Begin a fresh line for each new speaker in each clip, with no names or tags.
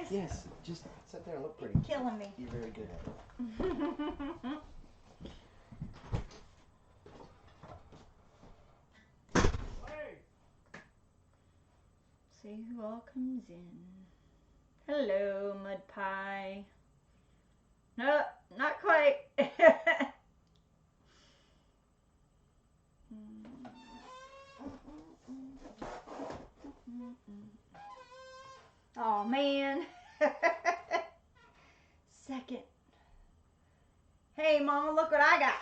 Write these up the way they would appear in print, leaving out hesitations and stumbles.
serious?
Yes, just sit there and look pretty.
You're killing me.
You're very good at it.
See who all comes in. Hello, Mud Pie. No, not quite. Oh man. Second. Hey Mama, look what I got.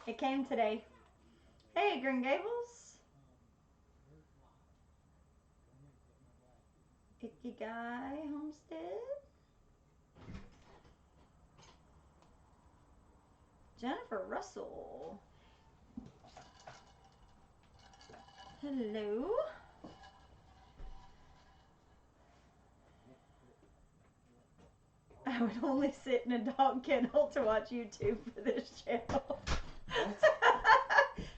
It came today. Hey Green Gables. Icky Guy Homestead. Jennifer Russell. Hello. I would only sit in a dog kennel to watch YouTube for this channel.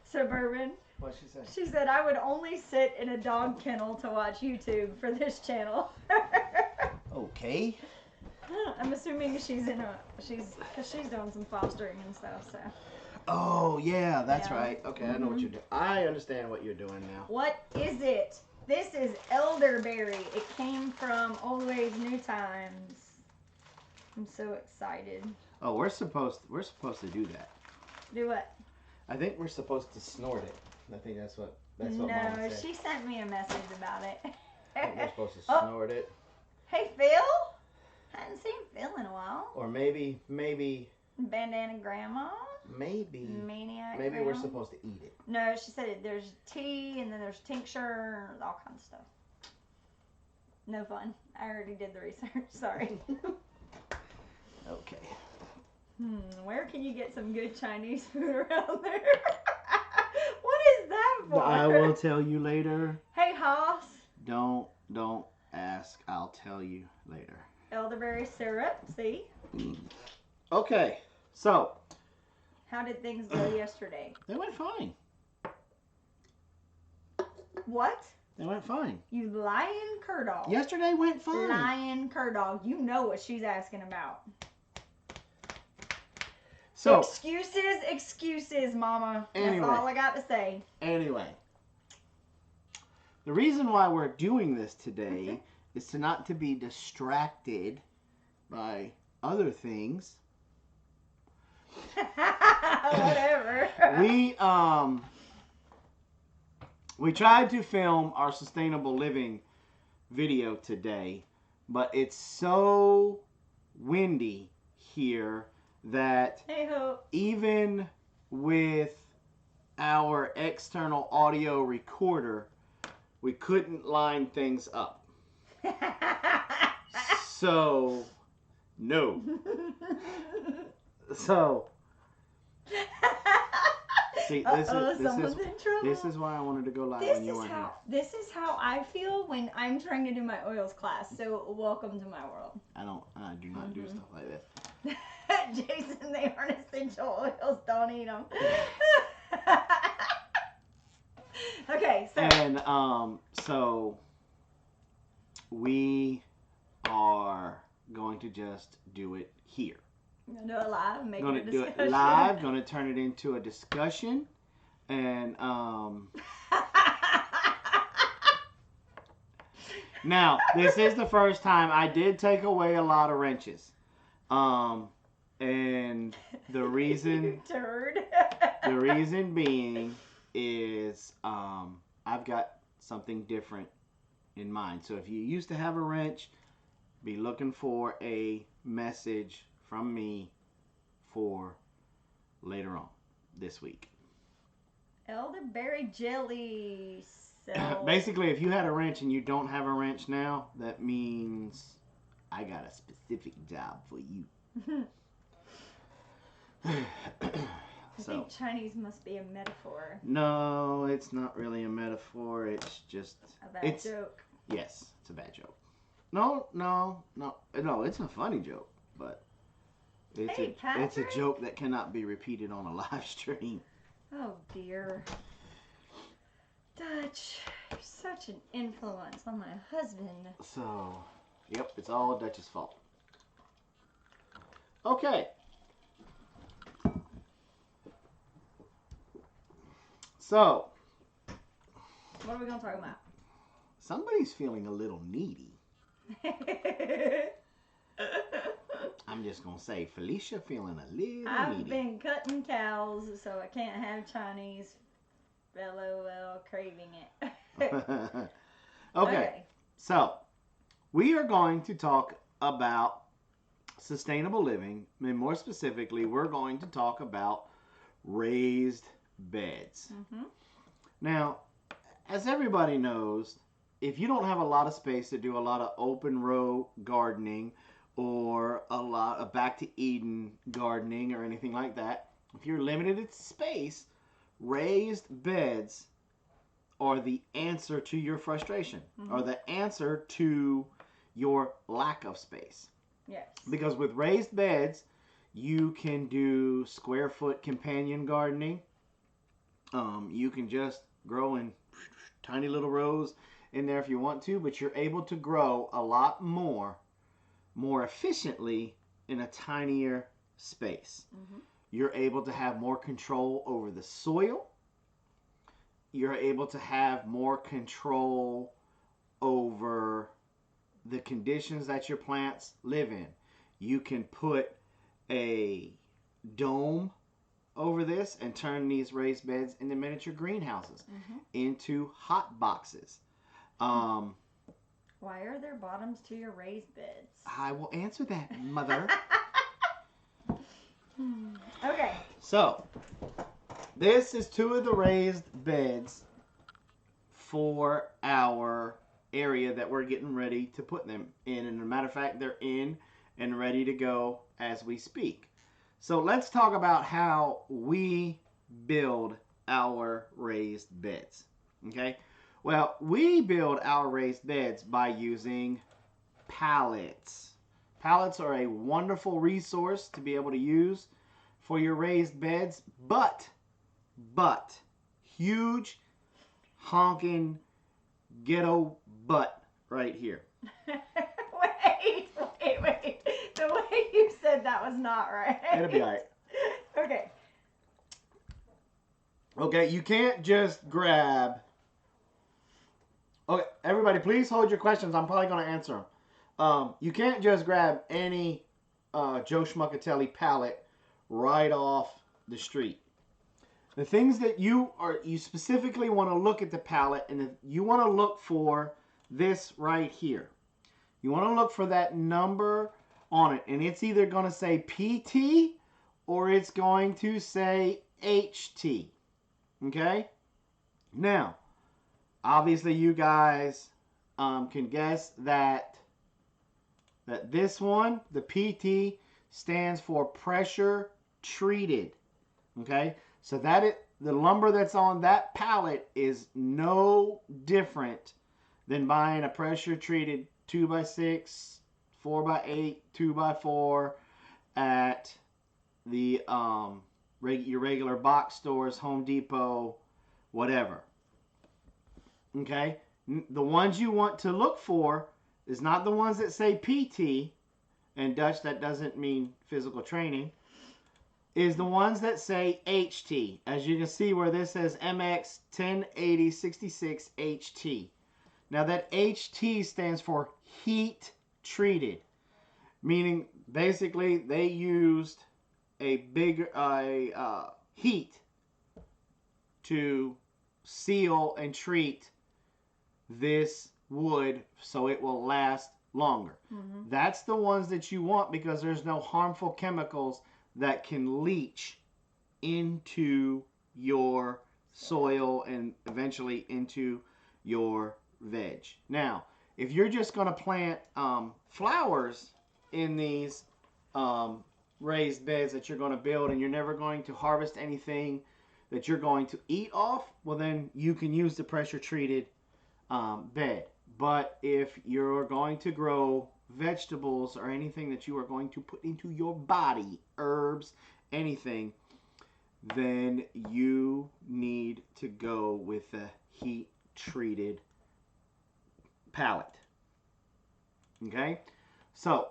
Suburban.
What'd she say?
She said I would only sit in a dog kennel to watch YouTube for this channel.
Okay.
I'm assuming she's doing some fostering and stuff, so.
Oh yeah, that's
Yeah.
right. Okay, I know what you're doing. I understand what you're doing now.
What is it? This is elderberry. It came from Always New Times. I'm so excited.
Oh, we're supposed to do that.
Do what?
I think we're supposed to snort it. I think that's what Mama
No,
said.
she sent me a message about it.
I think we're supposed to
Oh.
snort it.
Hey Phil. Hadn't seen Phil in a while.
Or maybe
Bandana Grandma.
Maybe
Maniac
we're
Grandma.
supposed to eat it.
No, she said there's tea and then there's tincture, all kinds of stuff. No fun. I already did the research. Sorry.
Okay.
Where can you get some good Chinese food around there? What is that for?
I will tell you later.
Hey, Hoss.
Don't ask. I'll tell you later.
Elderberry syrup. See?
Okay. So.
How did things go yesterday?
They went fine.
What?
They went fine.
You lying cur-dog.
Yesterday went fine.
Lying cur-dog. You know what she's asking about.
So.
Excuses, Mama.
Anyway.
That's all I got to say.
Anyway. The reason why we're doing this today is to not to be distracted by other things.
Whatever.
We tried to film our sustainable living video today, but it's so windy here that even with our external audio recorder, we couldn't line things up. So, no. So, see, this is why I wanted to go live when you weren't here.
This is how I feel when I'm trying to do my oils class. So, welcome to my world.
I do not do stuff like this.
Jason, they aren't essential oils. Don't eat them. Okay, so.
And so we are going to just do it here.
I'm gonna do it live. Make
Gonna
it a
do
discussion.
it live. Gonna turn it into a discussion, and now this is the first time I did take away a lot of wrenches, and the reason
You turd.
the reason being is I've got something different in mind. So if you used to have a wrench, be looking for a message from me for later on this week.
Elderberry jelly.
Basically, if you had a wrench and you don't have a wrench now, that means I got a specific job for you.
I think Chinese must be a metaphor.
No, it's not really a metaphor. It's just
a bad joke.
Yes, it's a bad joke. No, it's a funny joke, but it's a joke that cannot be repeated on a live stream.
Oh dear. Dutch, you're such an influence on my husband.
So, yep, it's all Dutch's fault. Okay. So,
What are we gonna talk about?
somebody's feeling a little needy. I'm just gonna say, Felicia feeling a little
I've
needy.
been cutting cows, so I can't have Chinese. LOL, craving it.
Okay, so we are going to talk about sustainable living, and more specifically, we're going to talk about raised beds.
Mm-hmm.
Now, as everybody knows, if you don't have a lot of space to do a lot of open row gardening or a lot of back to Eden gardening or anything like that, if you're limited in space, raised beds are the answer to your frustration, or the answer to your lack of space.
Yes.
Because with raised beds, you can do square foot companion gardening. You can just grow in tiny little rows in there if you want to, but you're able to grow a lot more efficiently in a tinier space. You're able to have more control over the soil. You're able to have more control over the conditions that your plants live in. You can put a dome over this and turn these raised beds into miniature greenhouses, into hot boxes.
Why are there bottoms to your raised beds?
I will answer that, mother.
Okay.
So, this is two of the raised beds for our area that we're getting ready to put them in. And as a matter of fact, they're in and ready to go as we speak. So let's talk about how we build our raised beds. Okay? Well, we build our raised beds by using pallets. Pallets are a wonderful resource to be able to use for your raised beds, but huge honking ghetto butt right here.
Wait. The way you said that was not right.
It'll be all right.
Okay.
Okay, you can't just grab... Okay, everybody, please hold your questions. I'm probably going to answer them. You can't just grab any Joe Schmuckatelli pallet right off the street. The things that you specifically want to look at the pallet, and you want to look for this right here. You want to look for that number on it, and it's either going to say PT or it's going to say HT. Okay? Now, obviously you guys can guess that this one, the PT, stands for pressure treated. Okay? So the lumber that's on that pallet is no different than buying a pressure treated 2x6, 4x8, 2x4 at the your regular box stores, Home Depot, whatever. Okay? The ones you want to look for is not the ones that say PT, in Dutch that doesn't mean physical training, is the ones that say HT. As you can see where this says MX 108066 HT. Now that HT stands for heat treated, meaning basically they used a bigger heat to seal and treat this wood so it will last longer. That's the ones that you want because there's no harmful chemicals that can leach into your soil and eventually into your veg. Now, if you're just going to plant flowers in these raised beds that you're going to build and you're never going to harvest anything that you're going to eat off, well then you can use the pressure treated bed. But if you're going to grow vegetables or anything that you are going to put into your body, herbs, anything, then you need to go with a heat treated pallet. Okay, so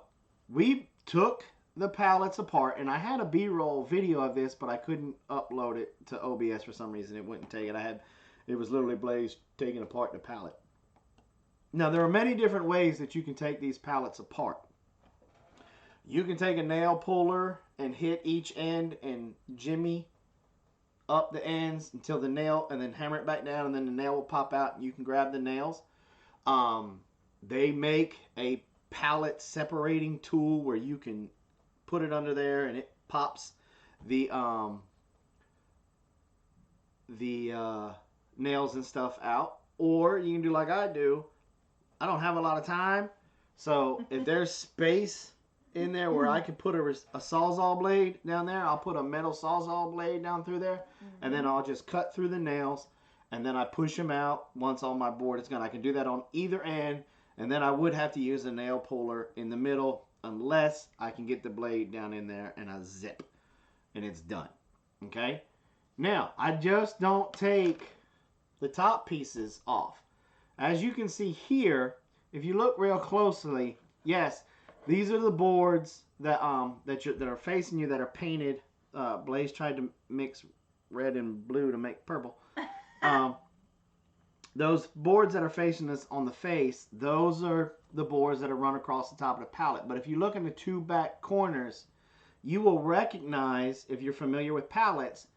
we took the pallets apart, and I had a B-roll video of this, but I couldn't upload it to OBS for some reason. It wouldn't take it. It was literally Blaze taking apart the pallet. Now there are many different ways that you can take these pallets apart. You can take a nail puller and hit each end and jimmy up the ends until the nail, and then hammer it back down, and then the nail will pop out and you can grab the nails. They make a pallet separating tool where you can put it under there and it pops the nails and stuff out. Or you can do like I do. I don't have a lot of time, so if there's space in there where I can put a Sawzall blade down there, I'll put a metal Sawzall blade down through there, and then I'll just cut through the nails, and then I push them out once on my board is gone. I can do that on either end, and then I would have to use a nail puller in the middle unless I can get the blade down in there and I zip, and it's done. Okay? Now, I just don't take the top pieces off. As you can see here, if you look real closely, yes, these are the boards that that are facing you that are painted. Blaze tried to mix red and blue to make purple. Those boards that are facing us on the face, those are the boards that are run across the top of the pallet. But if you look in the two back corners, you will recognize, if you're familiar with pallets,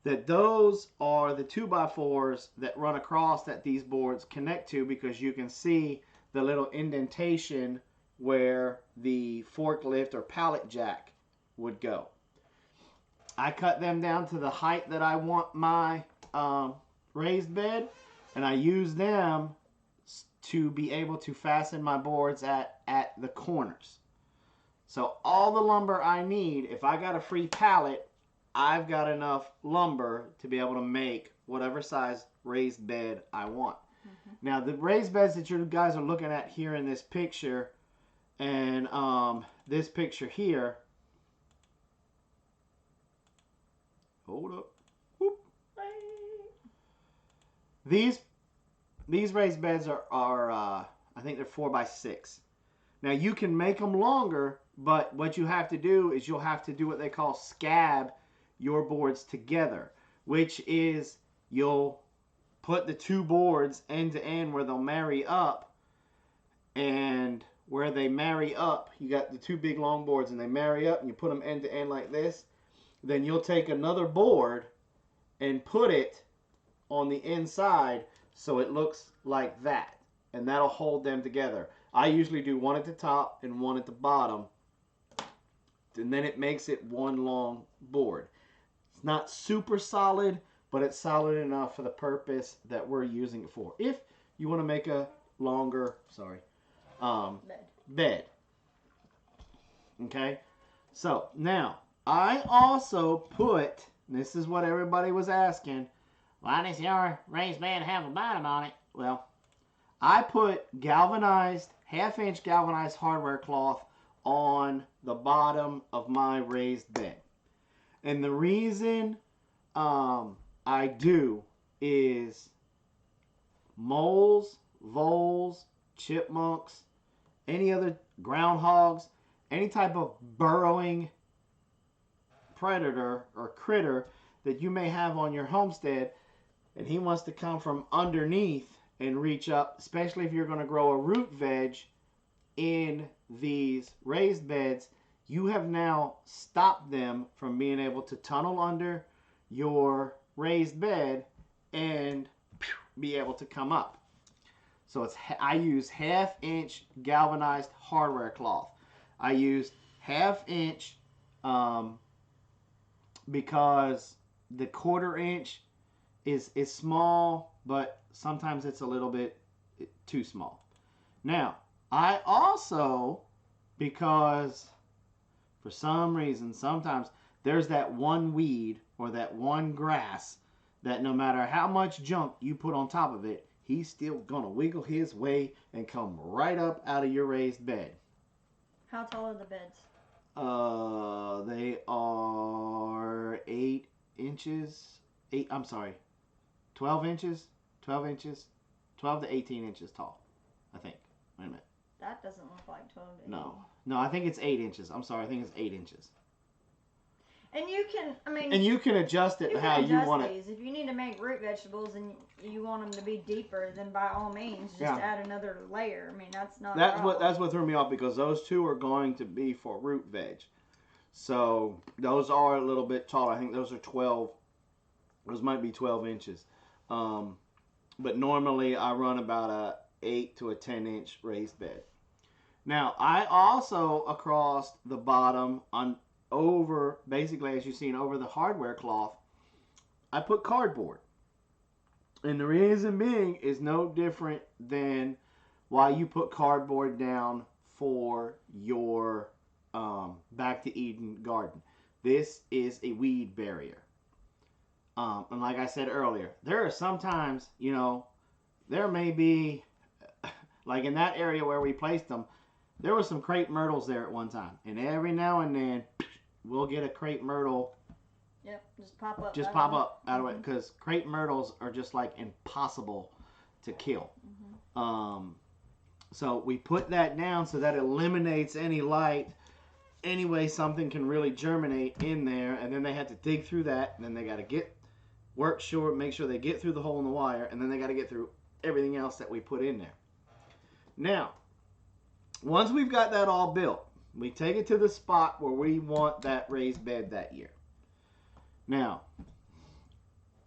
that those are the 2x4s that run across that these boards connect to, because you can see the little indentation where the forklift or pallet jack would go. I cut them down to the height that I want my raised bed, and I use them to be able to fasten my boards at the corners. So all the lumber I need, if I got a free pallet, I've got enough lumber to be able to make whatever size raised bed I want. Now the raised beds that you guys are looking at here in this picture and this picture here, hold up, whoop. These raised beds are I think they're 4x6. Now you can make them longer, but what you have to do is you'll have to do what they call scab your boards together, which is you'll put the two boards end to end where they'll marry up, and where they marry up, you got the two big long boards and they marry up and you put them end to end like this. Then you'll take another board and put it on the inside so it looks like that, and that'll hold them together. I usually do one at the top and one at the bottom, and then it makes it one long board. It's not super solid, but it's solid enough for the purpose that we're using it for. If you want to make a longer, bed. Okay, so now I also put, this is what everybody was asking, why does your raised bed have a bottom on it? Well, I put galvanized, half-inch galvanized hardware cloth on the bottom of my raised bed. And the reason I do is moles, voles, chipmunks, any other groundhogs, any type of burrowing predator or critter that you may have on your homestead, and he wants to come from underneath and reach up, especially if you're going to grow a root veg in these raised beds, you have now stopped them from being able to tunnel under your raised bed and be able to come up. So I use half-inch galvanized hardware cloth. I use half-inch because the 1/4 inch is small, but sometimes it's a little bit too small. Now, I also, because for some reason, sometimes there's that one weed or that one grass that no matter how much junk you put on top of it, he's still gonna wiggle his way and come right up out of your raised bed.
How tall are the beds?
They are 8 inches, 12 inches, 12 inches, 12 to 18 inches tall, I think. Wait a minute.
That doesn't look like 12 to 18.
No, I think it's 8 inches. I'm sorry, I think it's 8 inches.
And you can,
And you can adjust it how you want it.
If you need to make root vegetables and you want them to be deeper, then by all means, just add another layer. I mean, that's not.
That's what threw me off, because those two are going to be for root veg. So those are a little bit taller. I think those are 12. Those might be 12 inches. But normally I run about a 8 to a 10 inch raised bed. Now I also across the bottom over, basically, as you've seen, over the hardware cloth, I put cardboard. And the reason being is no different than why you put cardboard down for your Back to Eden garden. This is a weed barrier. And like I said earlier, there are sometimes, there may be, like in that area where we placed them, there were some crepe myrtles there at one time. And every now and then, we'll get a crepe myrtle.
Yep, just pop up.
Just pop up out of it, because crepe myrtles are just like impossible to kill. So we put that down so that eliminates any light. Anyway, something can really germinate in there, and then they have to dig through that, and then they got to make sure they get through the hole in the wire, and then they got to get through everything else that we put in there. Now, once we've got that all built, we take it to the spot where we want that raised bed that year. Now,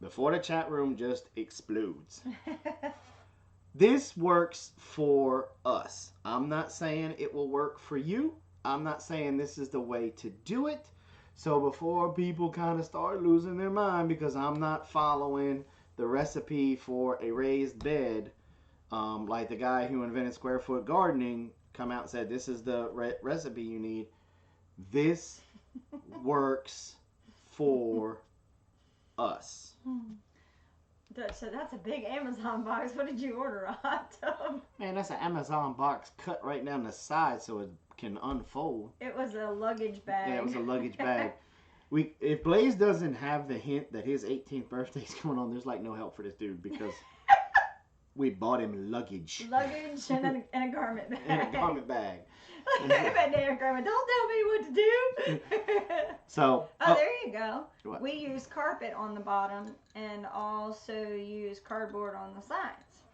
before the chat room just explodes, this works for us. I'm not saying it will work for you. I'm not saying this is the way to do it. So before people kind of start losing their mind because I'm not following the recipe for a raised bed, like the guy who invented square foot gardening come out and said, this is the recipe you need. This works for us.
So that's a big Amazon box. What did you order? A hot tub?
Man, that's an Amazon box cut right down the side so it can unfold.
It was a luggage bag.
Yeah, it was a luggage bag. If Blaze doesn't have the hint that his 18th birthday is going on, there's like no help for this dude, because we bought him luggage.
Luggage and a garment bag.
And a garment bag.
That damn garment. Don't tell me what to do.
So.
There you go.
What?
We use carpet on the bottom and also use cardboard on the sides.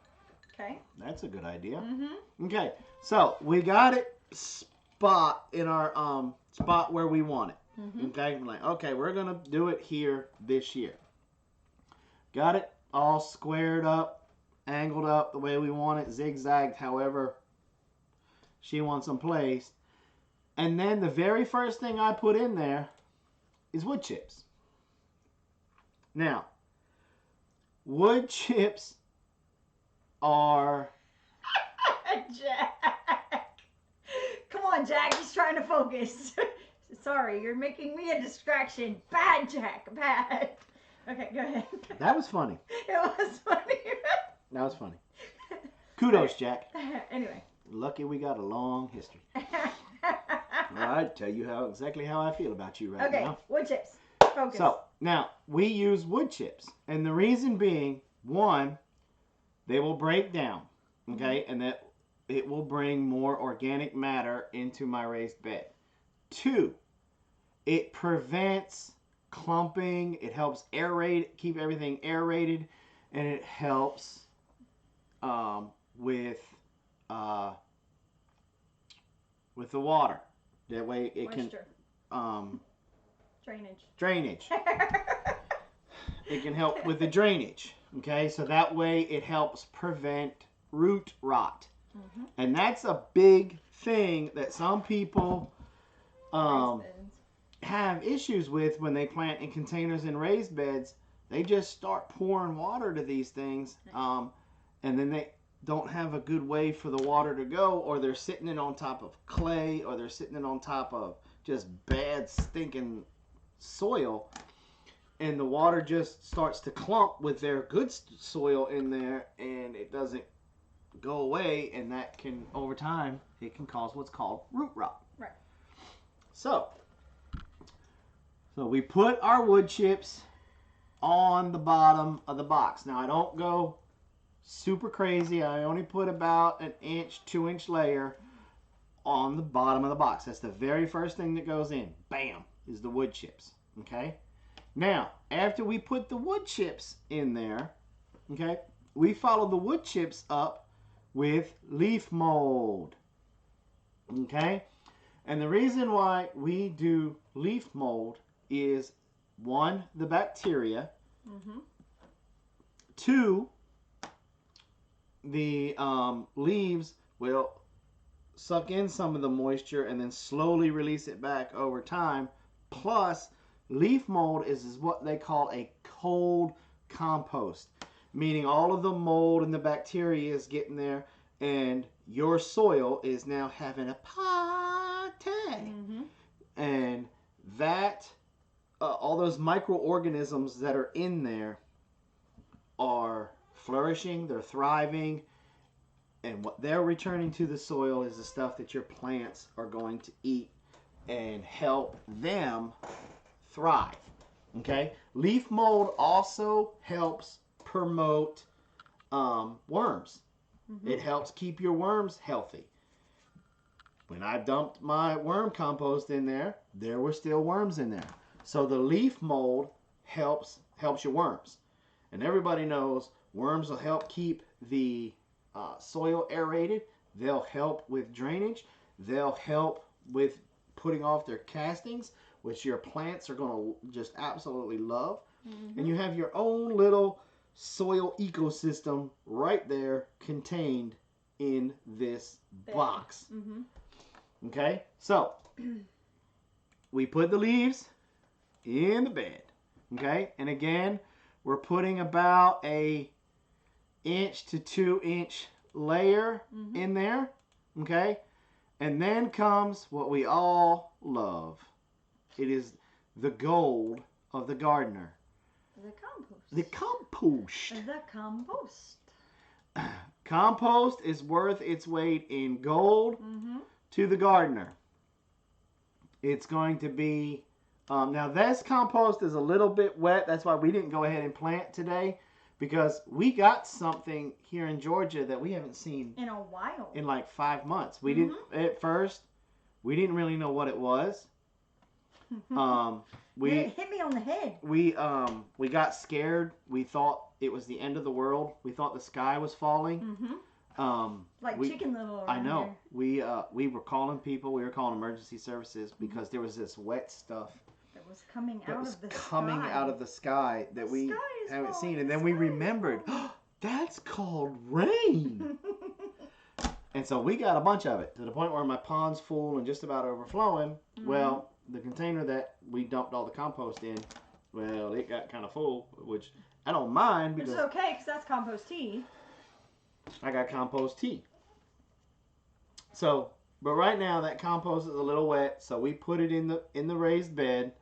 Okay.
That's a good idea.
Mm-hmm.
Okay. So we got it spot in our spot where we want it. Mm-hmm. Okay. We're like, okay, we're gonna do it here this year. Got it all squared up, angled up the way we want it, zigzagged, however she wants them placed. And then the very first thing I put in there is wood chips. Now, wood chips are...
Jack. Come on, Jack. He's trying to focus. Sorry, you're making me a distraction. Bad, Jack. Bad. Okay, go ahead.
That was funny.
It was funny.
That was funny. Kudos, Jack.
Anyway.
Lucky we got a long history. I'd tell you exactly how I feel about you right now.
Okay, wood chips. Focus.
So, now, we use wood chips. And the reason being, one, they will break down. Okay? And that it will bring more organic matter into my raised bed. Two, it prevents clumping. It helps aerate, keep everything aerated. And it helps with the water. That way it
Moisture.
can
Drainage.
It can help with the drainage. Okay, so that way it helps prevent root rot. Mm-hmm. And that's a big thing that some people have issues with when they plant in containers and raised beds. They just start pouring water to these things, and then they don't have a good way for the water to go, or they're sitting it on top of clay, or they're sitting it on top of just bad stinking soil, and the water just starts to clump with their good soil in there, and it doesn't go away, and that can, over time, it can cause what's called root rot.
Right.
So we put our wood chips on the bottom of the box. Now I don't go super crazy. I only put about an inch, 2-inch layer on the bottom of the box. That's the very first thing that goes in. Bam, is the wood chips. Okay. Now, after we put the wood chips in there, okay, we follow the wood chips up with leaf mold. Okay. And the reason why we do leaf mold is, one, the bacteria.
Mm-hmm.
Two, the leaves will suck in some of the moisture and then slowly release it back over time. Plus, leaf mold is what they call a cold compost, meaning all of the mold and the bacteria is getting there, and your soil is now having a party.
Mm-hmm.
And that, all those microorganisms that are in there are flourishing, they're thriving, and what they're returning to the soil is the stuff that your plants are going to eat and help them thrive. Okay? Leaf mold also helps promote worms.
Mm-hmm.
It helps keep your worms healthy. When I dumped my worm compost in there, there were still worms in there. So the leaf mold helps your worms. And everybody knows worms will help keep the soil aerated. They'll help with drainage. They'll help with putting off their castings, which your plants are going to just absolutely love.
Mm-hmm.
And you have your own little soil ecosystem right there contained in this box.
Mm-hmm.
Okay, so we put the leaves in the bed. Okay, and again, we're putting about a 1 to 2 inch layer
Mm-hmm.
in there. Okay, and then comes what we all love. It is the gold of the gardener.
The compost.
The compost.
The compost.
Compost is worth its weight in gold
Mm-hmm.
to the gardener. It's going to be, now this compost is a little bit wet. That's why we didn't go ahead and plant today, because we got something here in Georgia that we haven't seen
In a while.
in like 5 months. We didn't, at first, we didn't really know what it was.
It hit me on the head.
We got scared. We thought it was the end of the world. We thought the sky was falling.
Mm-hmm. Like Chicken Little.
I know. Here. We were calling people. We were calling emergency services because there was this wet stuff
that was coming
that
out
was
of the
coming
sky.
out of the sky that we
Sky is
haven't
falling,
seen. And
the
then we
sky is
remembered,
falling.
that's called rain. And so we got a bunch of it to the point where my pond's full and just about overflowing.
Mm-hmm.
Well, the container that we dumped all the compost in, well, it got kind of full, which I don't mind because
it's okay because that's compost tea.
I got compost tea. So, but right now that compost is a little wet, so we put it in the raised bed,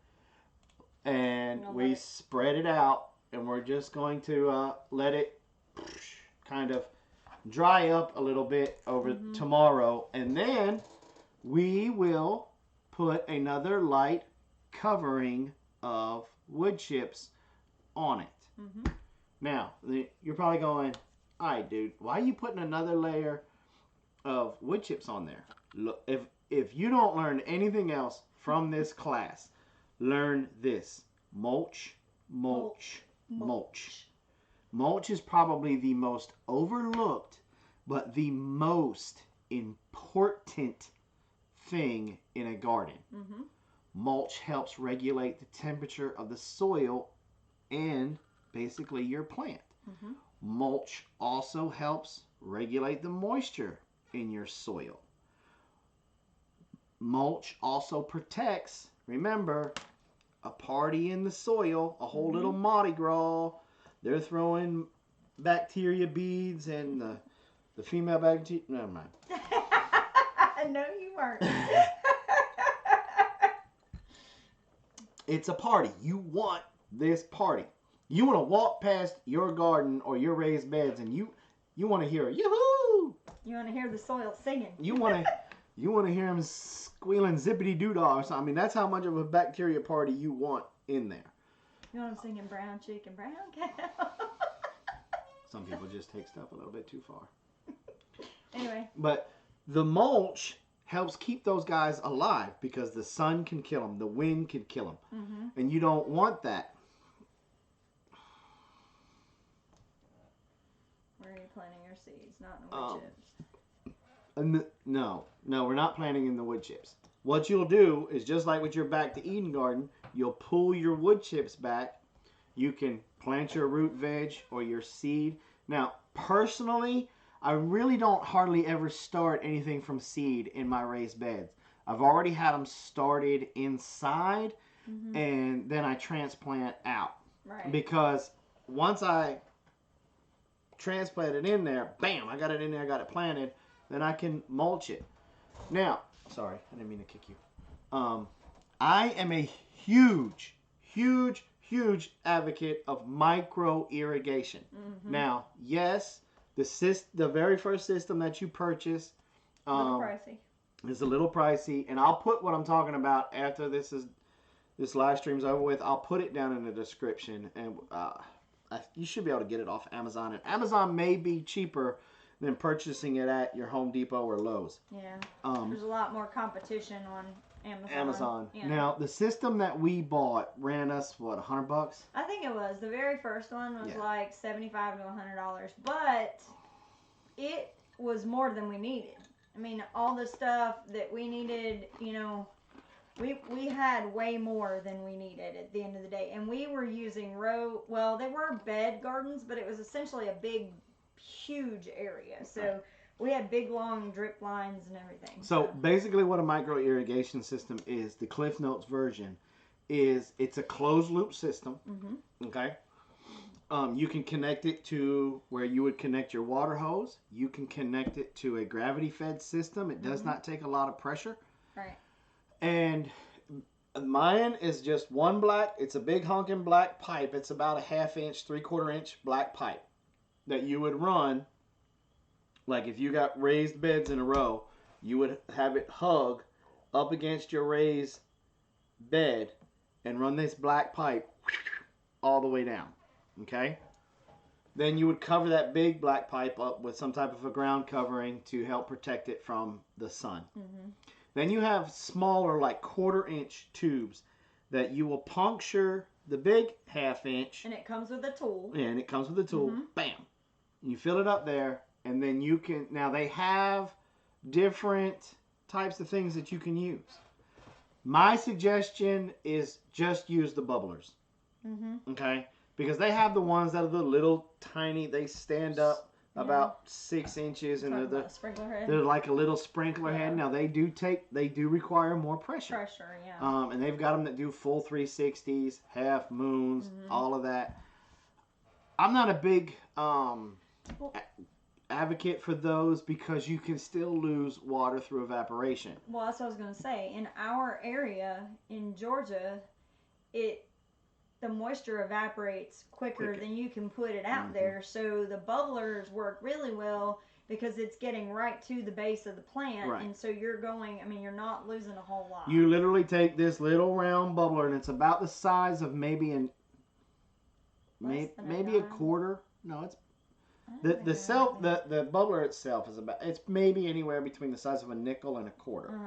and we spread it out, and we're just going to let it kind of dry up a little bit over tomorrow, and then we will put another light covering of wood chips on it.
Mm-hmm.
Now, you're probably going, all right, dude, why are you putting another layer of wood chips on there? Look, if you don't learn anything else from this class, learn this. Mulch, mulch, mulch. Mulch is probably the most overlooked, but the most important thing in a garden.
Mm-hmm.
Mulch helps regulate the temperature of the soil and basically your plant.
Mm-hmm.
Mulch also helps regulate the moisture in your soil. Mulch also protects, remember, a party in the soil, a whole little Mardi Gras. They're throwing bacteria beads and the female bacteria. Never mind.
No, you weren't.
It's a party. You want this party. You want to walk past your garden or your raised beds and you want to hear a yoo-hoo.
You want to hear the soil singing.
You want to hear them squealing zippity doo dah or something. I mean, that's how much of a bacteria party you want in there.
You know what I'm singing? Brown chicken, brown cow.
Some people just take stuff a little bit too far.
Anyway.
But the mulch helps keep those guys alive because the sun can kill them, the wind can kill them, and you don't want that.
Where are you planting your seeds? Not in the wood chips.
No, we're not planting in the wood chips. What you'll do is just like with your Back to Eden garden, you'll pull your wood chips back. You can plant your root veg or your seed. Now, personally, I really don't hardly ever start anything from seed in my raised beds. I've already had them started inside, and then I transplant out.
Right.
Because once I transplant it in there, bam, I got it in there, I got it planted, then I can mulch it. Now, sorry, I didn't mean to kick you. I am a huge advocate of micro irrigation. Now, yes, the very first system that you purchase is a little pricey, and I'll put what I'm talking about after this live stream's over with. I'll put it down in the description, and you should be able to get it off Amazon. And Amazon may be cheaper than purchasing it at your Home Depot or Lowe's.
Yeah, there's a lot more competition on Amazon. Yeah.
Now, the system that we bought ran us, what, $100?
I think it was. The very first one was like $75 to $100. But it was more than we needed. I mean, all the stuff that we needed, you know, we had way more than we needed at the end of the day. And we were using well, they were bed gardens, but it was essentially a big, huge area. So we had big, long drip lines and everything.
So basically what a micro irrigation system is, the Cliff Notes version, is it's a closed loop system. Okay? You can connect it to where you would connect your water hose. You can connect it to a gravity fed system. It does not take a lot of pressure.
Right.
And mine is just it's a big honking black pipe. It's about a 1/2 inch, 3/4 inch black pipe that you would run. Like if you got raised beds in a row, you would have it hug up against your raised bed and run this black pipe all the way down. Okay? Then you would cover that big black pipe up with some type of a ground covering to help protect it from the sun. Then you have smaller, like 1/4 inch tubes that you will puncture the big 1/2 inch.
And it comes with a tool.
Yeah, and it comes with a tool. Bam. You fill it up there, and then you can, now they have different types of things that you can use. My suggestion is just use the bubblers. Okay? Because they have the ones that are the little tiny, they stand up about 6 inches, and they're like a little sprinkler head. Now they do require more pressure. And they've got them that do full 360s, half moons, all of that. I'm not a big advocate for those because you can still lose water through evaporation.
Well, that's what I was going to say. In our area in Georgia, the moisture evaporates quicker than you can put it out there. So the bubblers work really well because it's getting right to the base of the plant. And so you're not losing a whole lot.
You literally take this little round bubbler, and it's about the size of maybe maybe a quarter. No, it's the bubbler itself is it's maybe anywhere between the size of a nickel and a quarter.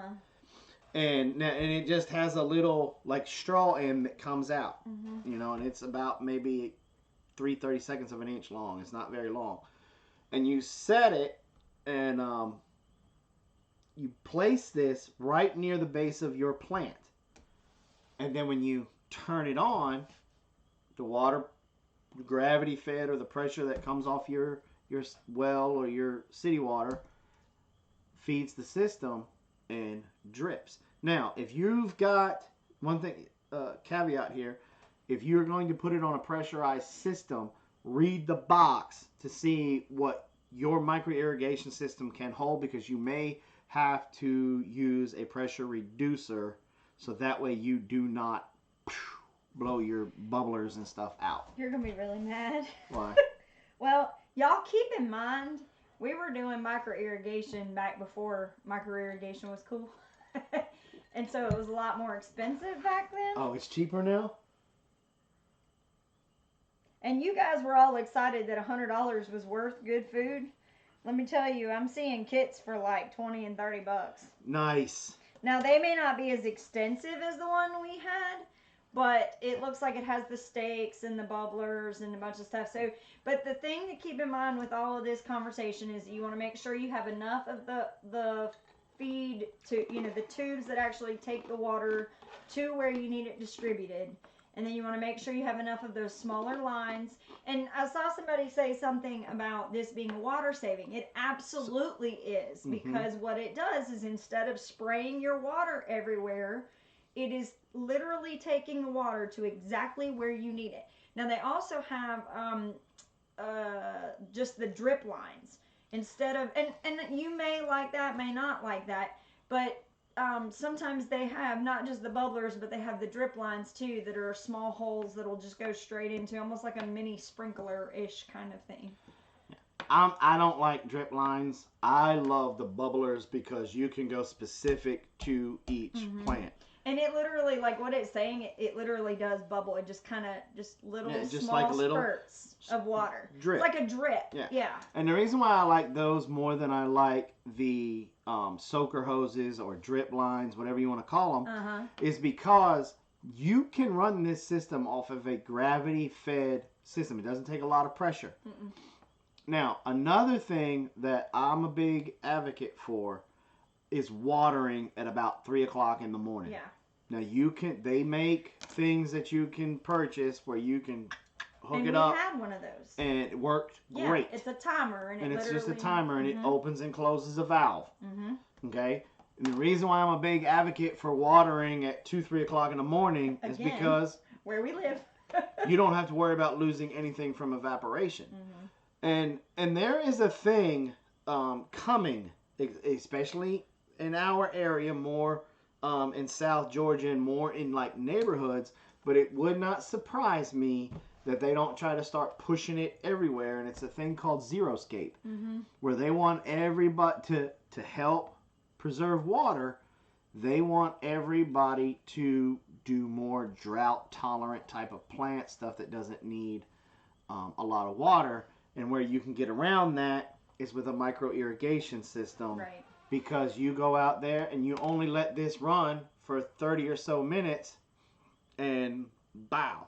And it just has a little like straw end that comes out, you know, and it's about maybe 3/32 of an inch long. It's not very long. And you set it, and you place this right near the base of your plant. And then when you turn it on, the water, gravity fed, or the pressure that comes off your well or your city water feeds the system and drips. Now, if you've got one thing, caveat here, if you're going to put it on a pressurized system, read the box to see what your micro irrigation system can hold, because you may have to use a pressure reducer so that way you do not blow your bubblers and stuff out.
You're gonna be really mad.
Why?
Well, y'all keep in mind, we were doing micro irrigation back before micro irrigation was cool. And so it was a lot more expensive back then.
Oh, it's cheaper now?
And you guys were all excited that $100 was worth good food. Let me tell you, I'm seeing kits for like 20 and 30 bucks.
Nice.
Now, they may not be as extensive as the one we had, but it looks like it has the steaks and the bubblers and a bunch of stuff. So, but the thing to keep in mind with all of this conversation is you want to make sure you have enough of the feed to, the tubes that actually take the water to where you need it distributed. And then you want to make sure you have enough of those smaller lines. And I saw somebody say something about this being water saving. It absolutely is, because what it does is instead of spraying your water everywhere, it is literally taking the water to exactly where you need it. Now they also have just the drip lines instead of, and you may like that, may not like that, but sometimes they have not just the bubblers, but they have the drip lines too that are small holes that'll just go straight into almost like a mini sprinkler-ish kind of thing.
I don't like drip lines. I love the bubblers because you can go specific to each plant.
And it literally, like what it's saying, it literally does bubble. It just kind of, just little
just
small
like
spurts of water.
Drip.
It's like a drip. Yeah.
And the reason why I like those more than I like the soaker hoses or drip lines, whatever you want to call them, is because you can run this system off of a gravity-fed system. It doesn't take a lot of pressure. Now, another thing that I'm a big advocate for is watering at about 3 o'clock in the morning.
Yeah.
Now they make things that you can purchase where you can hook it up.
And we had one of those.
And it worked great.
It's a timer. And
it's just a timer and it opens and closes a valve. Okay? And the reason why I'm a big advocate for watering at 2, 3 o'clock in the morning is because
where we live.
you don't have to worry about losing anything from evaporation. And there is a thing coming, especially in our area, more in South Georgia and more in like neighborhoods, but it would not surprise me that they don't try to start pushing it everywhere. And it's a thing called Zeroscape, where they want everybody to help preserve water. They want everybody to do more drought tolerant type of plant stuff that doesn't need a lot of water. And where you can get around that is with a micro irrigation system.
Right.
Because you go out there and you only let this run for 30 or so minutes and bow.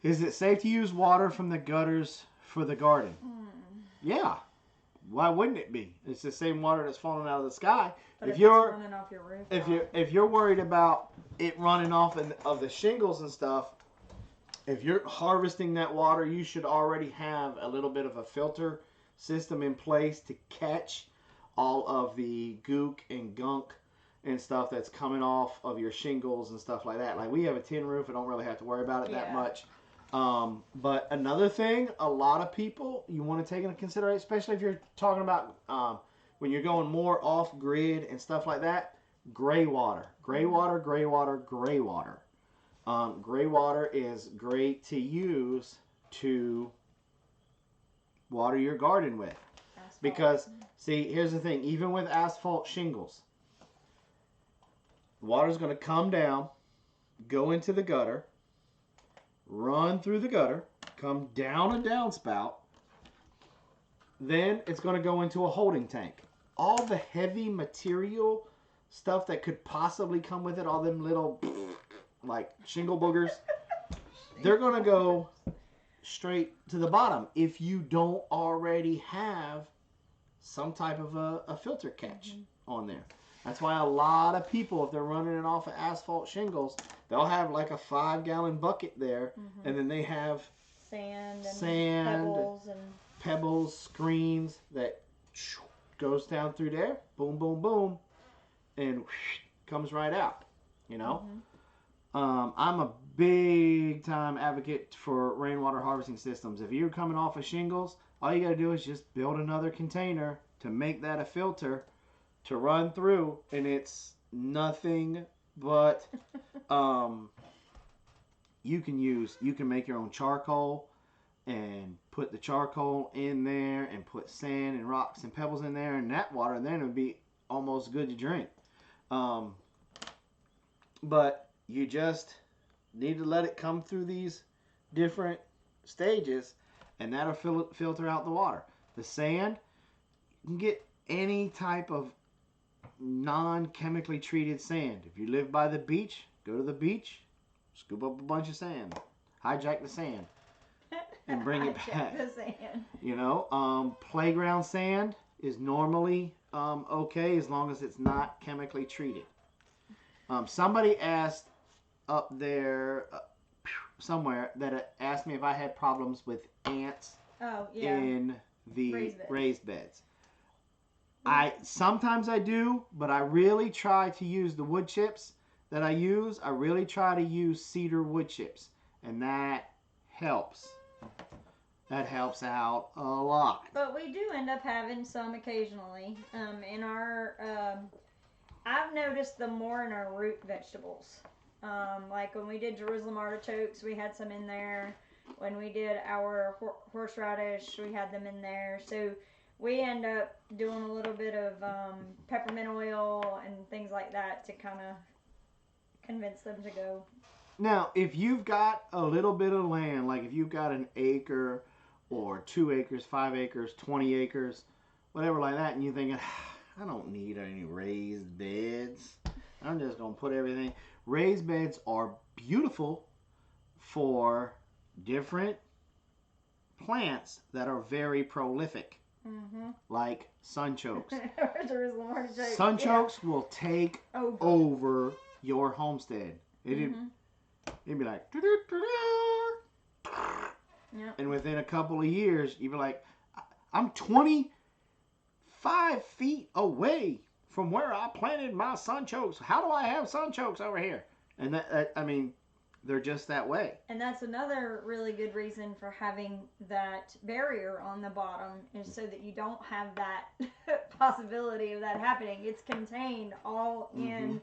Is it safe to use water from the gutters for the garden? Yeah. Why wouldn't it be? It's the same water that's falling out of the sky.
But if you're running off your roof,
if you're worried about it running off of the shingles and stuff, if you're harvesting that water, you should already have a little bit of a filter system in place to catch all of the gook and gunk and stuff that's coming off of your shingles and stuff like that. Like we have a tin roof, I don't really have to worry about it that much. But another thing, a lot of people, you want to take into consideration, especially if you're talking about when you're going more off grid and stuff like that, gray water. Gray water, gray water, gray water. Gray water is great to use to water your garden with. Because, see, here's the thing. Even with asphalt shingles, the water's going to come down, go into the gutter, run through the gutter, come down a downspout, then it's going to go into a holding tank. All the heavy material stuff that could possibly come with it, all them little, like, shingle boogers, they're going to go straight to the bottom if you don't already have some type of a filter catch on there. That's why a lot of people, if they're running it off of asphalt shingles, they'll have like a 5-gallon bucket there, and then they have
sand and
pebbles, screens that goes down through there, boom, boom, boom, and comes right out. You know, I'm a big time advocate for rainwater harvesting systems. If you're coming off of shingles, all you got to do is just build another container to make that a filter to run through, and it's nothing but you can make your own charcoal and put the charcoal in there and put sand and rocks and pebbles in there, and that water then would be almost good to drink. But you just need to let it come through these different stages, and that'll filter out the water. The sand, you can get any type of non-chemically treated sand. If you live by the beach, go to the beach, scoop up a bunch of sand, hijack the sand, and bring it back.
The sand.
You know, playground sand is normally okay as long as it's not chemically treated. Somebody asked up there somewhere that asked me if I had problems with ants in the raised beds. Sometimes I do, but I really try to use the wood chips that I use. I really try to use cedar wood chips, and that helps. That helps out a lot.
But we do end up having some occasionally. In our, I've noticed them more in our root vegetables. Like when we did Jerusalem artichokes, we had some in there. When we did our horseradish, we had them in there. So we end up doing a little bit of peppermint oil and things like that to kind of convince them to go.
Now, if you've got a little bit of land, like if you've got an acre or 2 acres, 5 acres, 20 acres, whatever like that, and you're thinking, I don't need any raised beds. I'm just going to put everything. Raised beds are beautiful for different plants that are very prolific, like sunchokes. Sunchokes will take over your homestead. It'd be like,
yep.
And within a couple of years, you'd be like, I'm 25 feet away from where I planted my sunchokes. How do I have sunchokes over here? And I mean, they're just that way.
And that's another really good reason for having that barrier on the bottom, is so that you don't have that possibility of that happening. It's contained all in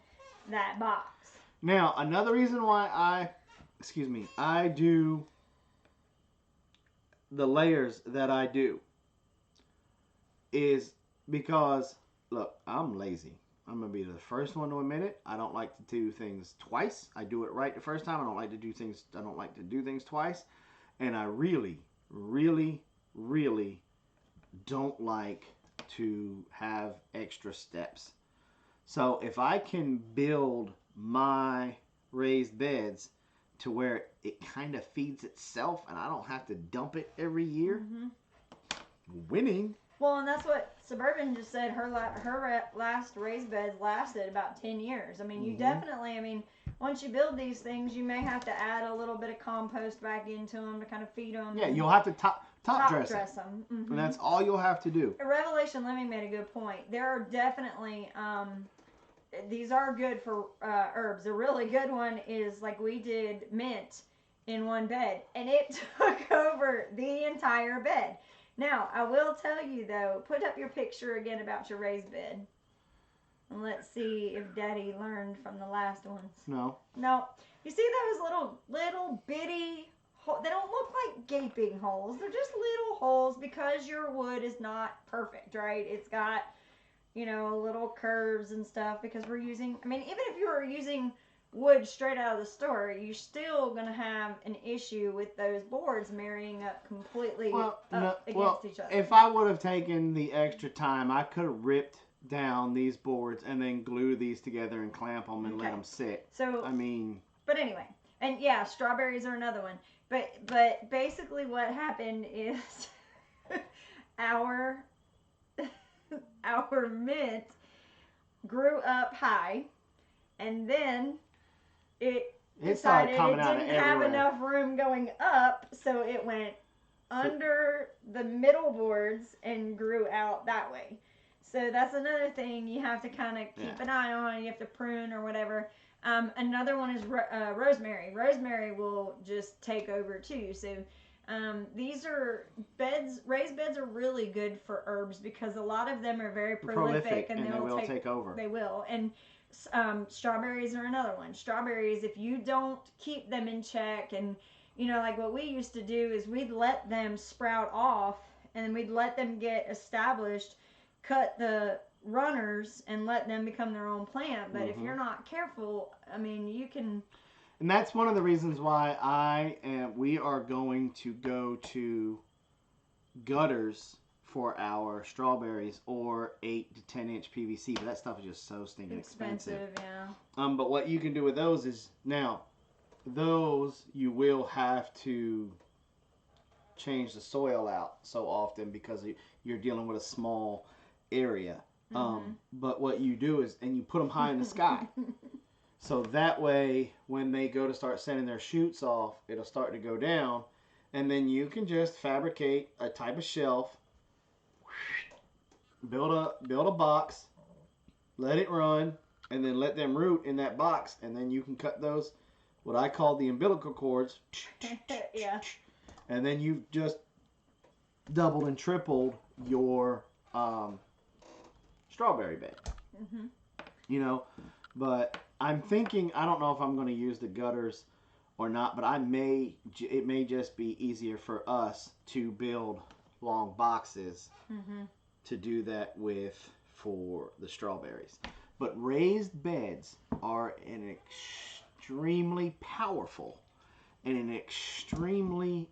that box.
Now, another reason why I do the layers that I do is because, look, I'm lazy. I'm going to be the first one to admit it. I don't like to do things twice. I do it right the first time. I don't like to do things twice. And I really, really, really don't like to have extra steps. So if I can build my raised beds to where it kind of feeds itself and I don't have to dump it every year, winning.
Well, and that's what Suburban just said. Her last raised beds lasted about 10 years. I mean, you definitely, once you build these things, you may have to add a little bit of compost back into them to kind of feed them.
Yeah, you'll have to top dress them. And that's all you'll have to do.
Revelation Living made a good point. There are definitely, these are good for herbs. A really good one is, like, we did mint in one bed, and it took over the entire bed. Now, I will tell you, though, put up your picture again about your raised bed. And let's see if Daddy learned from the last ones.
No.
No. You see those little bitty, they don't look like gaping holes. They're just little holes because your wood is not perfect, right? It's got, little curves and stuff because we're using, even if you were using wood straight out of the store, you're still going to have an issue with those boards marrying up completely against each other.
If I would have taken the extra time, I could have ripped down these boards and then glue these together and clamp them and let them sit.
So, but anyway, and yeah, strawberries are another one. But basically what happened is our mint grew up high, and then it decided it didn't have enough room going up, so it went under the middle boards and grew out that way. So that's another thing you have to kind of keep an eye on. You have to prune or whatever. Another one is rosemary. Rosemary will just take over too. So these are raised beds are really good for herbs because a lot of them are very prolific and they will take over. They will. And strawberries are another one. Strawberries, if you don't keep them in check, and like what we used to do is we'd let them sprout off and then we'd let them get established, cut the runners and let them become their own plant. But if you're not careful, you can
And that's one of the reasons why we are going to go to gutters for our strawberries or 8 to 10-inch PVC, but that stuff is just so stinking expensive.
Yeah.
But what you can do with those is now those you will have to change the soil out so often because you're dealing with a small area. But what you do is, and you put them high in the sky. So that way, when they go to start sending their shoots off, it'll start to go down. And then you can just fabricate a type of shelf, build a box, let it run, and then let them root in that box. And then you can cut those, what I call the umbilical cords.
Yeah.
And then you've just doubled and tripled your strawberry bed. You know, but I'm thinking, I don't know if I'm going to use the gutters or not, but it may just be easier for us to build long boxes to do that with for the strawberries. But raised beds are an extremely powerful and an extremely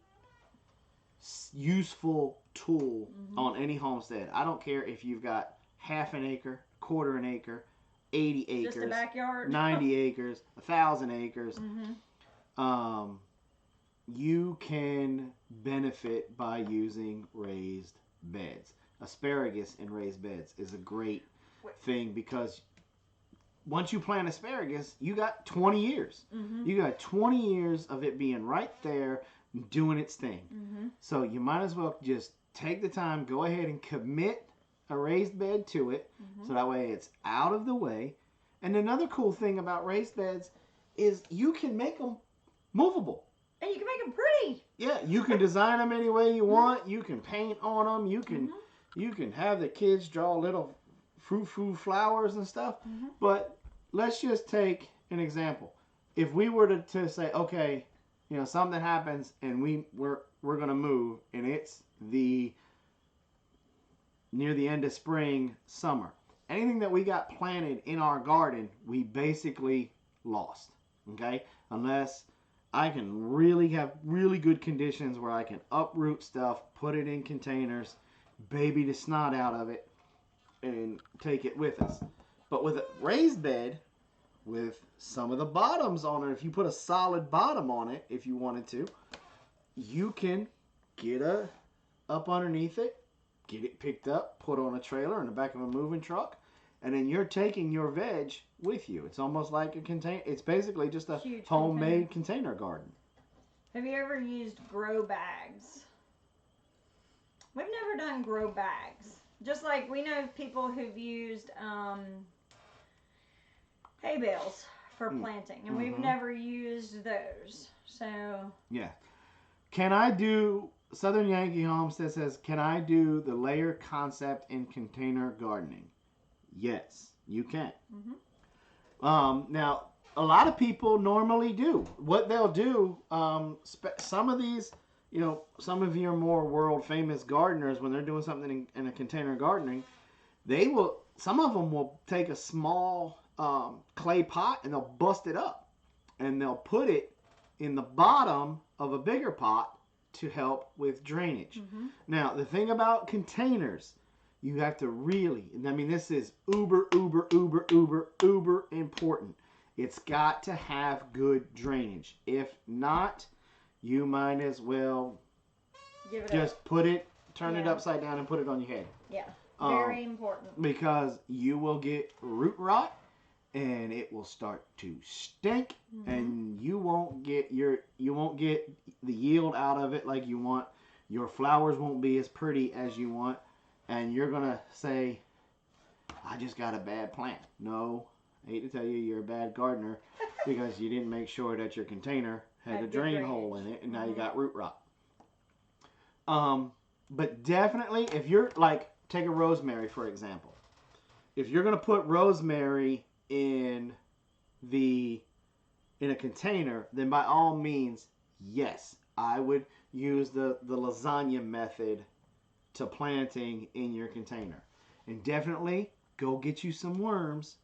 useful tool on any homestead. I don't care if you've got half an acre, quarter an acre, 80 acres,
just a backyard,
90 acres, 1,000 acres. You can benefit by using raised beds. Asparagus in raised beds is a great thing because once you plant asparagus, you got 20 years. You got 20 years of it being right there doing its thing. So you might as well just take the time, go ahead and commit a raised bed to it, so that way it's out of the way. And another cool thing about raised beds is you can make them movable.
And you can make them pretty.
Yeah, you can design them any way you want. You can paint on them. You can have the kids draw little frou-frou flowers and stuff. But let's just take an example. If we were to say, okay, you know, something happens and we're gonna move, and it's near the end of spring, summer. Anything that we got planted in our garden, we basically lost. Okay, unless I can really have really good conditions where I can uproot stuff, put it in containers, baby the snot out of it, and take it with us. But with a raised bed, with some of the bottoms on it, if you put a solid bottom on it, if you wanted to, you can get up underneath it, get it picked up, put on a trailer in the back of a moving truck, and then you're taking your veg with you. It's almost like a container. It's basically just a huge homemade container garden.
Have you ever used grow bags? We've never done grow bags. Just like we know people who've used hay bales for planting, and we've never used those. So
yeah, can I do? Southern Yankee Homestead says, can I do the layer concept in container gardening? Yes, you can. Now, a lot of people normally do. What they'll do, some of these, you know, some of your more world famous gardeners, when they're doing something in a container gardening, some of them will take a small clay pot and they'll bust it up. And they'll put it in the bottom of a bigger pot to help with drainage. Now, the thing about containers, you have to really, I mean, this is uber important. It's got to have good drainage. If not, you might as well just turn it upside down and put it on your head.
Yeah, very important.
Because you will get root rot and it will start to stink, and you won't get the yield out of it like you want. Your flowers won't be as pretty as you want, and you're gonna say, I just got a bad plant. No, I hate to tell you, you're a bad gardener because you didn't make sure that your container had a drain hole in it, and now you got root rot. But definitely, if you're like, take a rosemary for example. If you're gonna put rosemary in a container, then by all means, yes, I would use the lasagna method to planting in your container. And definitely go get you some worms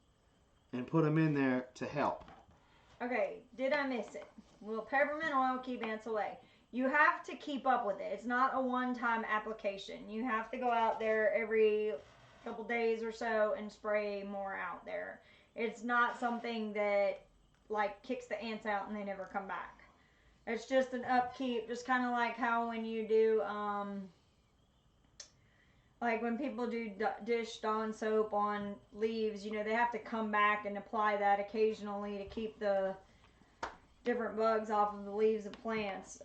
and put them in there to help.
Okay, did I miss it? Will peppermint oil keep ants away? You have to keep up with it. It's not a one-time application. You have to go out there every couple days or so and spray more out there. It's not something that like kicks the ants out and they never come back. It's just an upkeep, just kind of like how when you do like when people do dish Dawn soap on leaves, they have to come back and apply that occasionally to keep the different bugs off of the leaves of plants.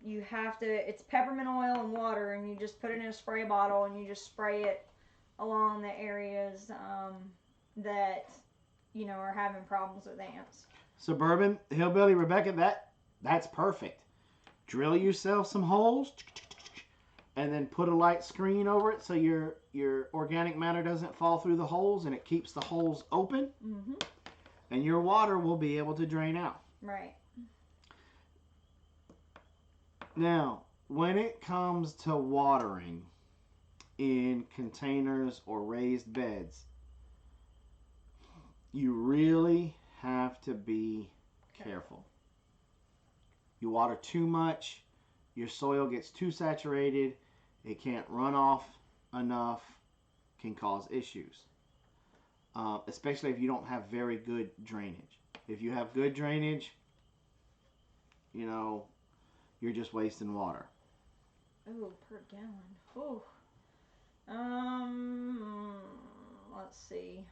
You have to, it's peppermint oil and water, and you just put it in a spray bottle and you just spray it along the areas that, are having problems with ants.
Suburban Hillbilly Rebecca, that's perfect. Drill yourself some holes and then put a light screen over it so your organic matter doesn't fall through the holes and it keeps the holes open.
Mm-hmm.
And your water will be able to drain out.
Right.
Now, when it comes to watering in containers or raised beds, you really have to be careful. You water too much, your soil gets too saturated, it can't run off enough, can cause issues. Especially if you don't have very good drainage. If you have good drainage, you're just wasting water.
Oh, per gallon. Oh. Let's see.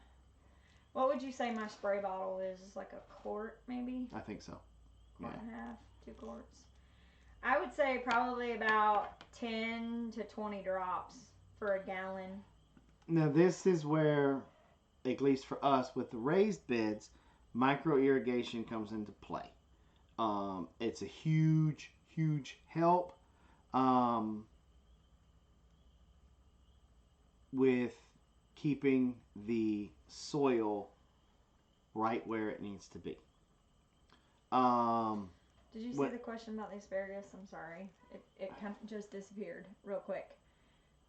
What would you say my spray bottle is? Like a quart, maybe?
I think so.
Quart and a half, 2 quarts. I would say probably about 10 to 20 drops for a gallon.
Now, this is where, at least for us, with the raised beds, micro irrigation comes into play. It's a huge, huge help with keeping the soil right where it needs to be.
Did you see the question about the asparagus? I'm sorry. It kind of just disappeared real quick.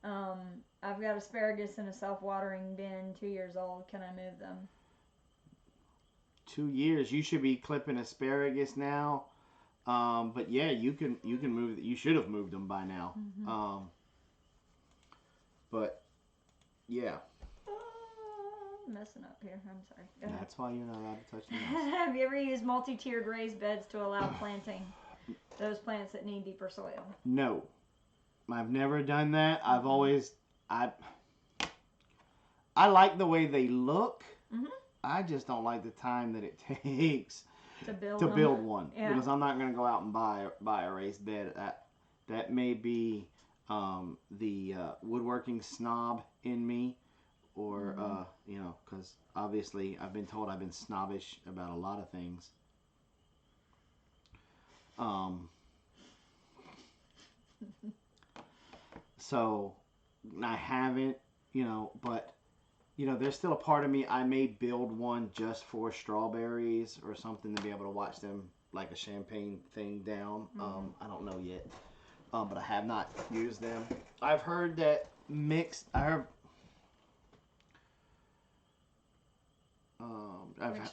I've got asparagus in a self-watering bin, 2 years old. Can I move them?
2 years. You should be clipping asparagus now. But yeah, you can move. You should have moved them by now.
Mm-hmm.
But yeah.
Messing up here. I'm sorry. Go ahead.
That's why you're not allowed to touch the mouse.
Have you ever used multi-tiered raised beds to allow planting those plants that need deeper soil?
No, I've never done that. I've always I like the way they look.
Mm-hmm.
I just don't like the time that it takes
to
build one.
Yeah.
Because I'm not going to go out and buy a raised bed. That may be the woodworking snob in me, or because obviously I've been told I've been snobbish about a lot of things. So I haven't, but there's still a part of me, I may build one just for strawberries or something to be able to watch them like a champagne thing down.
Mm-hmm.
I don't know yet, but I have not used them. I've heard that mixed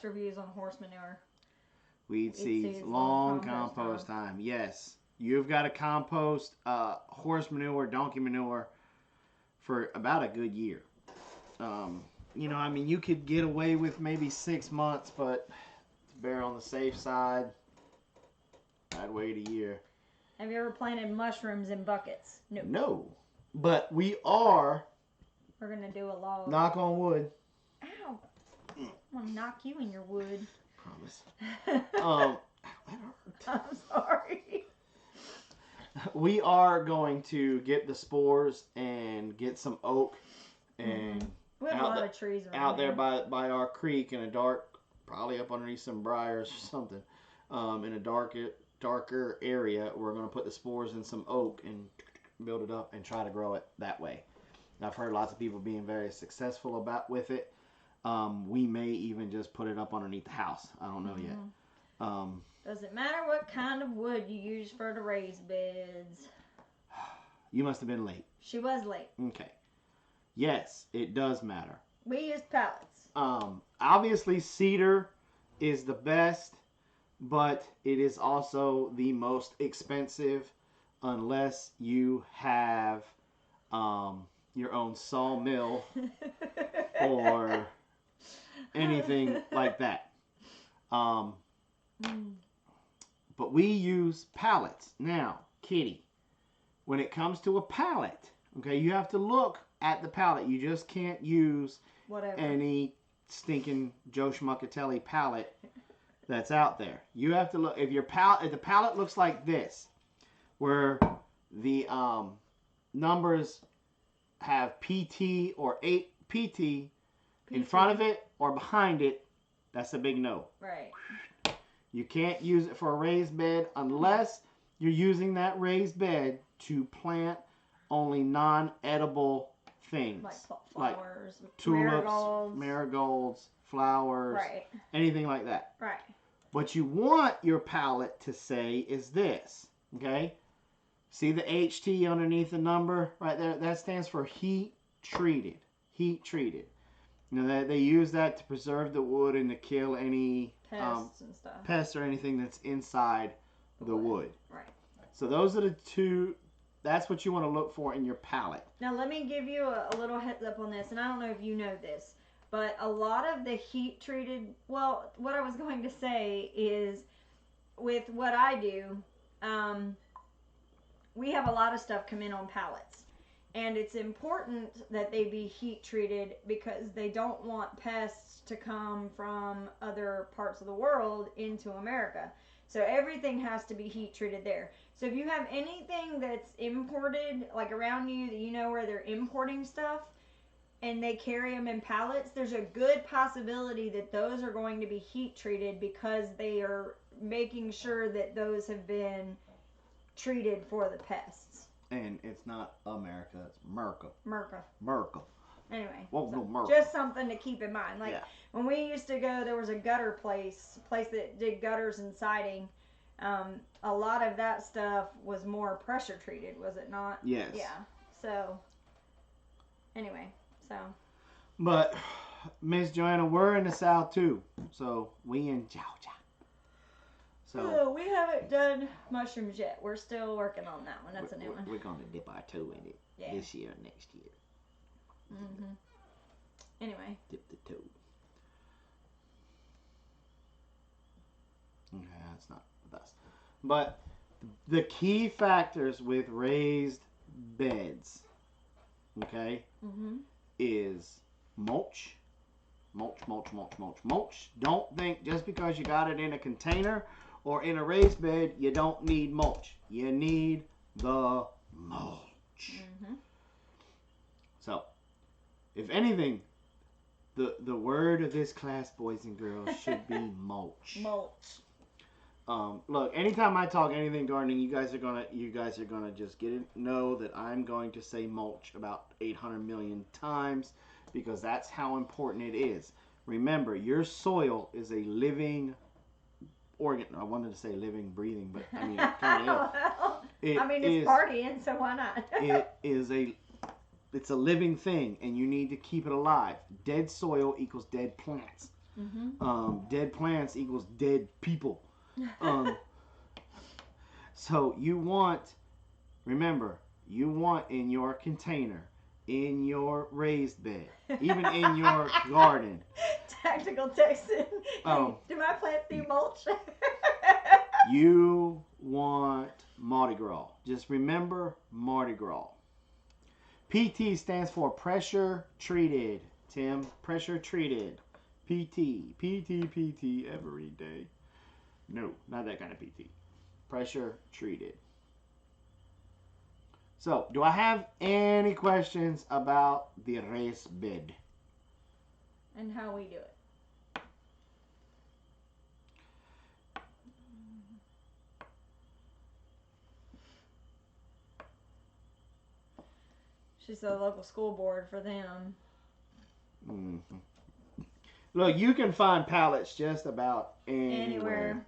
reviews on horse manure.
Weed seeds, long compost time. Yes. You've got to compost horse manure, donkey manure for about a good year. You could get away with maybe 6 months, but to bear on the safe side, I'd wait a year.
Have you ever planted mushrooms in buckets? No.
No. But we are.
We're going to do a log.
Knock on wood.
Ow. I'm going to knock you in your wood.
Promise. That hurt.
I'm sorry.
We are going to get the spores and get some oak and
we have a lot of trees around
out there by our creek in a dark, probably up underneath some briars or something, in a darker area. We're going to put the spores in some oak and build it up and try to grow it that way. And I've heard lots of people being very successful with it. We may even just put it up underneath the house. I don't know yet.
Does it matter what kind of wood you use for the raised beds?
You must have been late.
She was late.
Okay. Yes, it does matter.
We used pallets.
Obviously cedar is the best. but it is also the most expensive unless you have your own sawmill or anything like that. Um, but we use pallets. Now, Kitty, when it comes to a pallet, okay, you have to look at the pallet. You just can't use
whatever
any stinking Joe Schmuckatelli pallet that's out there. You have to look if the pallet looks like this, where the numbers have PT or 8 PT in front of it or behind it. That's a big no.
Right.
You can't use it for a raised bed unless you're using that raised bed to plant only non-edible things.
Like flowers,
like tulips, marigolds, flowers,
right.
anything like that.
Right.
What you want your palette to say is this, okay? See the HT underneath the number right there? That stands for heat treated. Heat treated. You know, they use that to preserve the wood and to kill any
pests and stuff.
Pests or anything that's inside the wood.
Right.
So those are the two. That's what you want to look for in your palette.
Now let me give you a little heads up on this, and I don't know if you know this, but a lot of the heat treated, well, what I was going to say is with what I do, we have a lot of stuff come in on pallets. And it's important that they be heat treated because they don't want pests to come from other parts of the world into America. So everything has to be heat treated there. So if you have anything that's imported, like around you, that you know where they're importing stuff, and they carry them in pallets, there's a good possibility that those are going to be heat treated because they are making sure that those have been treated for the pests.
And it's not America, it's Merca.
Merca. Anyway,
Whoa, no, Merca.
Just something to keep in mind. Like when we used to go, there was a gutter place that did gutters and siding. A lot of that stuff was more pressure treated, was it not?
Yes.
Yeah. So, anyway, so.
But, Miss Joanna, we're in the South too. So, we in Georgia.
So we haven't done mushrooms yet. We're still working on that one. That's a new one.
We're going to dip our toe in it this year or next year.
Mm-hmm. Anyway.
Dip the toe. Okay, that's not the best. But the key factors with raised beds, okay, is mulch. Mulch. Don't think just because you got it in a container or in a raised bed, you don't need mulch. You need the mulch. So, if anything, the word of this class, boys and girls, should be mulch.
Mulch.
Look, anytime I talk anything gardening, you guys are gonna just know that I'm going to say mulch about 800 million times because that's how important it is. Remember, your soil is a living organ. I wanted to say living, breathing, but I mean, it kind of is.
It's partying, so why not?
It's a living thing, and you need to keep it alive. Dead soil equals dead plants. Dead plants equals dead people. So remember, you want in your container, in your raised bed, even in your garden.
Tactical texting. Do my plants need mulch?
You want Mardi Gras. Just remember Mardi Gras. PT stands for pressure treated. Tim, pressure treated. PT every day. No, not that kind of PT. Pressure treated. So, do I have any questions about the raised bed?
And how we do it. She's the local school board for them.
Look, you can find pallets just about anywhere.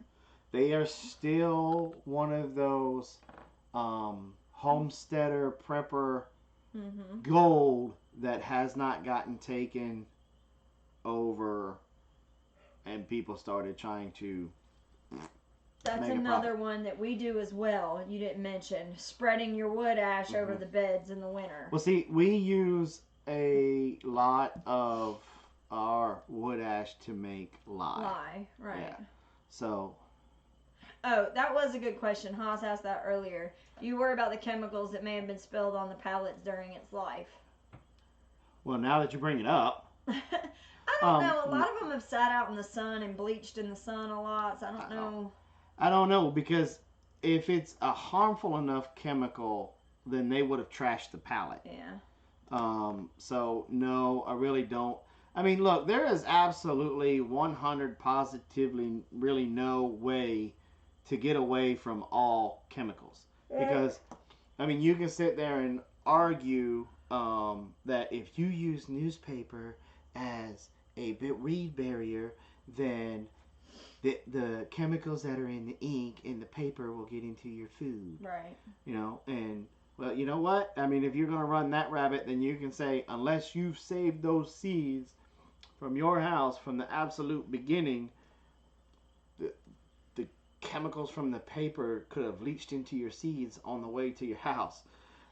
They are still one of those homesteader prepper gold that has not gotten taken over, and people started trying to
that's another one that we do as well. You didn't mention spreading your wood ash over the beds in the winter.
Well, see, we use a lot of our wood ash to make lye.
Right.
Yeah. So.
Oh, that was a good question. Haas asked that earlier. Do you worry about the chemicals that may have been spilled on the pallets during its life?
Well, now that you bring it up.
I don't know. A lot of them have sat out in the sun and bleached in the sun a lot, so I don't know.
I don't know, because if it's a harmful enough chemical, then they would have trashed the pallet.
Yeah.
So, no, I really don't. I mean, look, there is absolutely 100 positively really no way to get away from all chemicals. Because, I mean, you can sit there and argue that if you use newspaper as a weed barrier, then the chemicals that are in the ink in the paper will get into your food.
Right.
You know, and, well, you know what? I mean, if you're going to run that rabbit, then you can say, unless you've saved those seeds from your house from the absolute beginning, the chemicals from the paper could have leached into your seeds on the way to your house.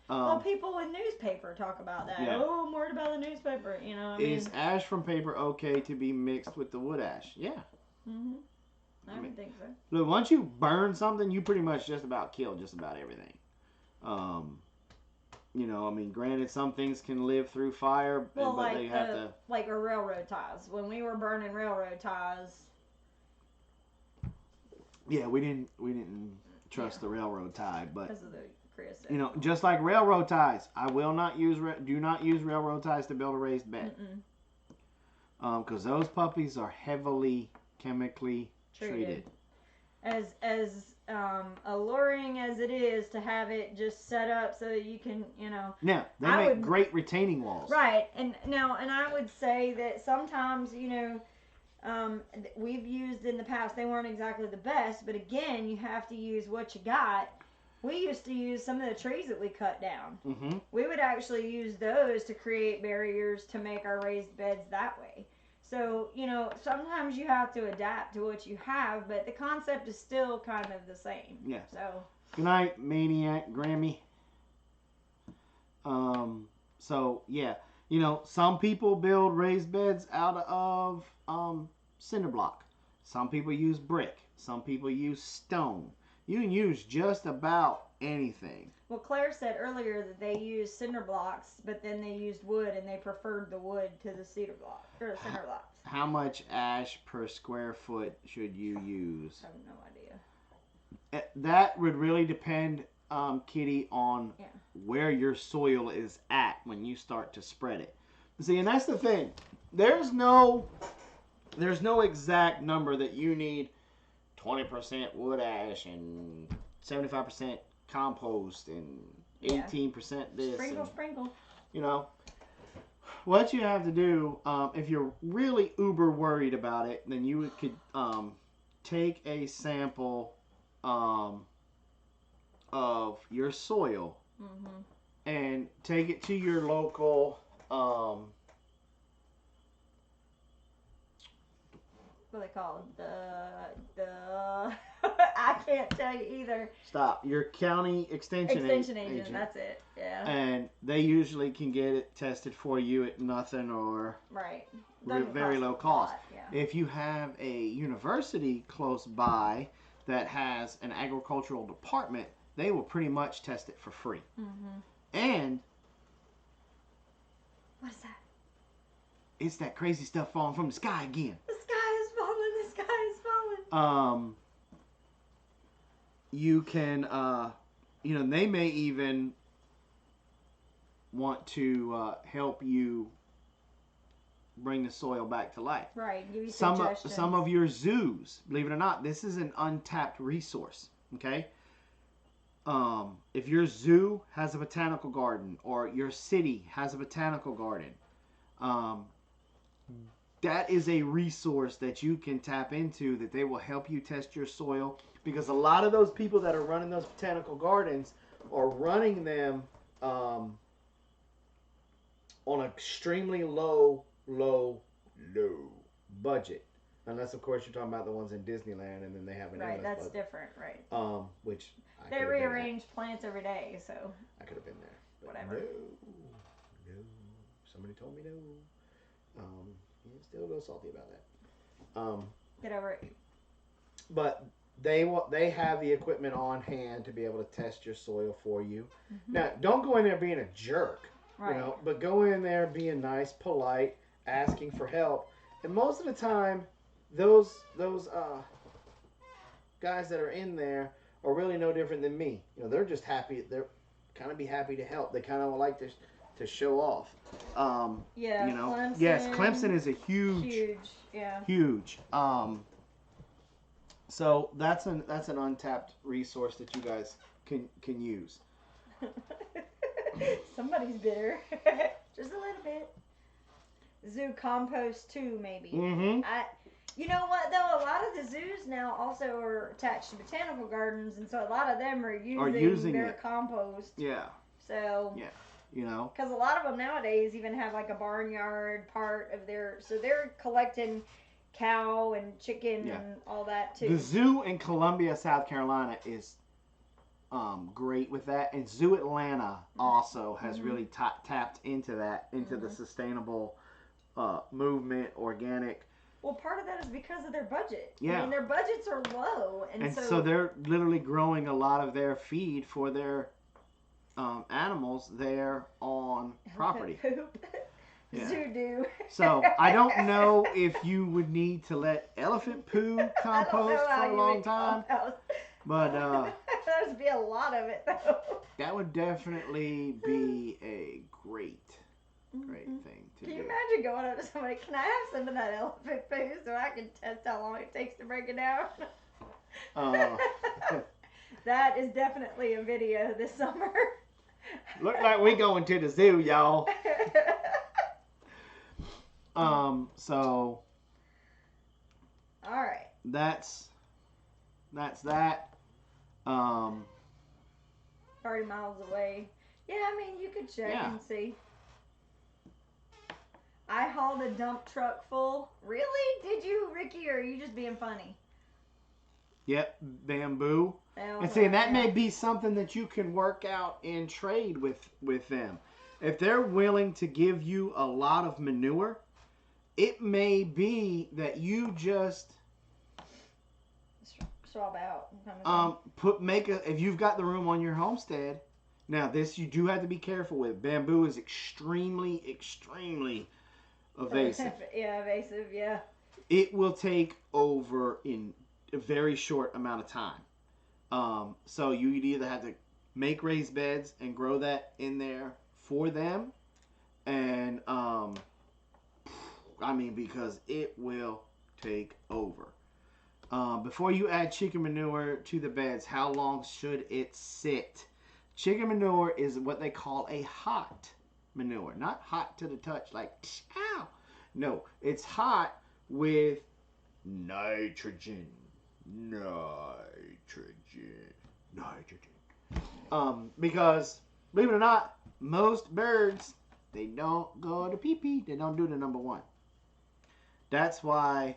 Well, people with newspaper talk about that. Yeah. Oh, I'm worried about the newspaper. You know,
is ash from paper okay to be mixed with the wood ash? Yeah.
I would think so.
Look, once you burn something, you pretty much just about kill just about everything. You know, I mean, granted, some things can live through fire,
well,
but they have to.
Like our railroad ties. When we were burning railroad ties.
Yeah, we didn't trust the railroad tie, but
because of the creosote.
You know, just like railroad ties, I will not use do not use railroad ties to build a raised bed. Because those puppies are heavily chemically treated.
As alluring as it is to have it just set up so that you can, you know.
Now, they make great retaining walls.
Right. And I would say that sometimes, you know, we've used in the past, they weren't exactly the best, but again, you have to use what you got. We used to use some of the trees that we cut down. We would actually use those to create barriers to make our raised beds that way. So, you know, sometimes you have to adapt to what you have, but the concept is still kind of the same.
Yeah.
So.
Good night, Maniac Grammy. So, yeah. You know, some people build raised beds out of cinder block. Some people use brick. Some people use stone. You can use just about anything.
Well, Claire said earlier that they used cinder blocks, but then they used wood, and they preferred the wood to the cedar block or the cinder blocks.
How much ash per square foot should you use?
I have no idea.
That would really depend, Kitty, on where your soil is at when you start to spread it. See, and that's the thing. There's no exact number that you need. 20% wood ash and 75% compost and 18% this.
Sprinkle.
You know, what you have to do, if you're really uber worried about it, then you could take a sample of your soil and take it to your local
what are they called? The I can't tell you either.
Stop. Your county extension
agent. That's it. Yeah.
And they usually can get it tested for you at nothing or very low cost.
Yeah.
If you have a university close by that has an agricultural department, they will pretty much test it for free. And
what is that?
It's that crazy stuff falling from the sky again.
The sky is falling.
You can, you know, they may even want to help you bring the soil back to life.
Right. Give you suggestions.
Some of your zoos, believe it or not, this is an untapped resource. Okay. If your zoo has a botanical garden or your city has a botanical garden, that is a resource that you can tap into that they will help you test your soil, because a lot of those people that are running those botanical gardens are running them on an extremely low budget. Unless, of course, you're talking about the ones in Disneyland, and then they have an
right.
endless
That's
bud.
different, right?
Which
they rearrange plants every day, so
I could have been there.
Whatever.
No. Somebody told me no. Yeah, still a little salty about that.
Get over it.
But they have the equipment on hand to be able to test your soil for you. Mm-hmm. Now, don't go in there being a jerk,
right.
But go in there being nice, polite, asking for help. And most of the time, those guys that are in there are really no different than me. They're just happy. They're kind of be happy to help. They kind of like to show off.
Yeah. Clemson,
yes, Clemson is a huge.
Yeah.
Huge. So that's an untapped resource that you guys can use.
Somebody's bitter, just a little bit. Zoo compost too, maybe.
Mm-hmm.
You know what though? A lot of the zoos now also are attached to botanical gardens, and so a lot of them are using their compost.
Yeah.
So.
Yeah.
Because a lot of them nowadays even have like a barnyard part of their, so they're collecting cow and chicken and all that too.
The zoo in Columbia, South Carolina is great with that, and Zoo Atlanta also has really tapped into that, into the sustainable movement, organic.
Well, part of that is because of their budget.
Yeah.
I mean, their budgets are low, and
so they're literally growing a lot of their feed for their animals there on property.
Poop. Yeah. Zoo do.
So I don't know if you would need to let elephant poo compost for a long time, but
there'd be a lot of it though.
That would definitely be a great thing to do.
Can you imagine going up to somebody? Can I have some of that elephant poo so I can test how long it takes to break it down? That is definitely a video this summer.
Look like we going to the zoo, y'all. So.
All right.
That's that.
30 miles away. Yeah, I mean, you could check and see. I hauled a dump truck full. Really? Did you, Ricky, or are you just being funny?
Yep, bamboo. And see, that may be something that you can work out in trade with them. If they're willing to give you a lot of manure, it may be that you just
swap out.
If you've got the room on your homestead. Now, this you do have to be careful with. Bamboo is extremely evasive.
Yeah, evasive. Yeah.
It will take over in a very short amount of time. So you'd either have to make raised beds and grow that in there for them, and because it will take over. Before you add chicken manure to the beds, how long should it sit? Chicken manure is what they call a hot manure, not hot to the touch like ow. No, it's hot with nitrogen. Because believe it or not, most birds, they don't go to pee-pee. They don't do the number one. That's why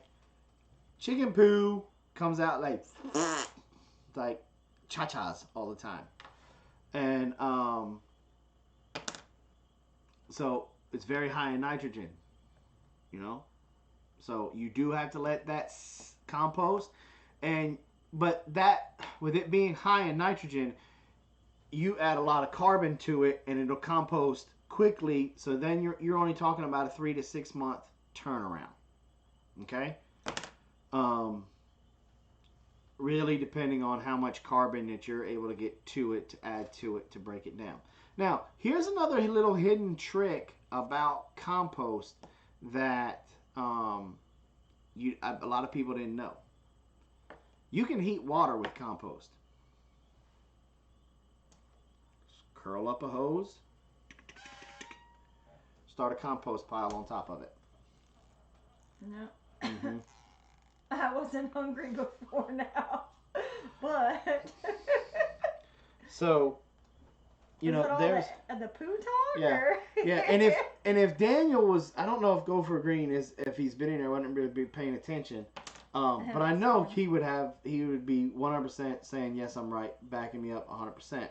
chicken poo comes out like cha-chas all the time. And so it's very high in nitrogen, So you do have to let that compost, but that, with it being high in nitrogen, you add a lot of carbon to it, and it'll compost quickly. So then you're only talking about a 3 to 6 month turnaround. Okay. Really depending on how much carbon that you're able to get to it, to add to it, to break it down. Now, here's another little hidden trick about compost that a lot of people didn't know. You can heat water with compost. Just curl up a hose, start a compost pile on top of it.
No. Mm-hmm. I wasn't hungry before now, but
so you know, there's
the poo talk.
Yeah,
or?
yeah, and if Daniel was, I don't know if Go for Green is, if he's been in there, wouldn't really be paying attention. But I know he would be 100% saying yes, I'm right, backing me up 100%.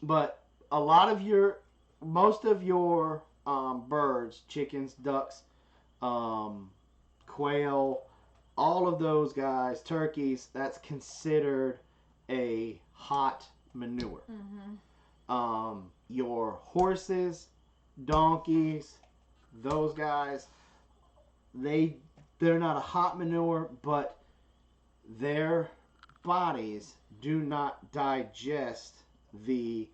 But a lot of most of your birds, chickens, ducks, quail, all of those guys, turkeys, that's considered a hot manure. Your horses, donkeys, those guys, they're not a hot manure, but their bodies do not digest the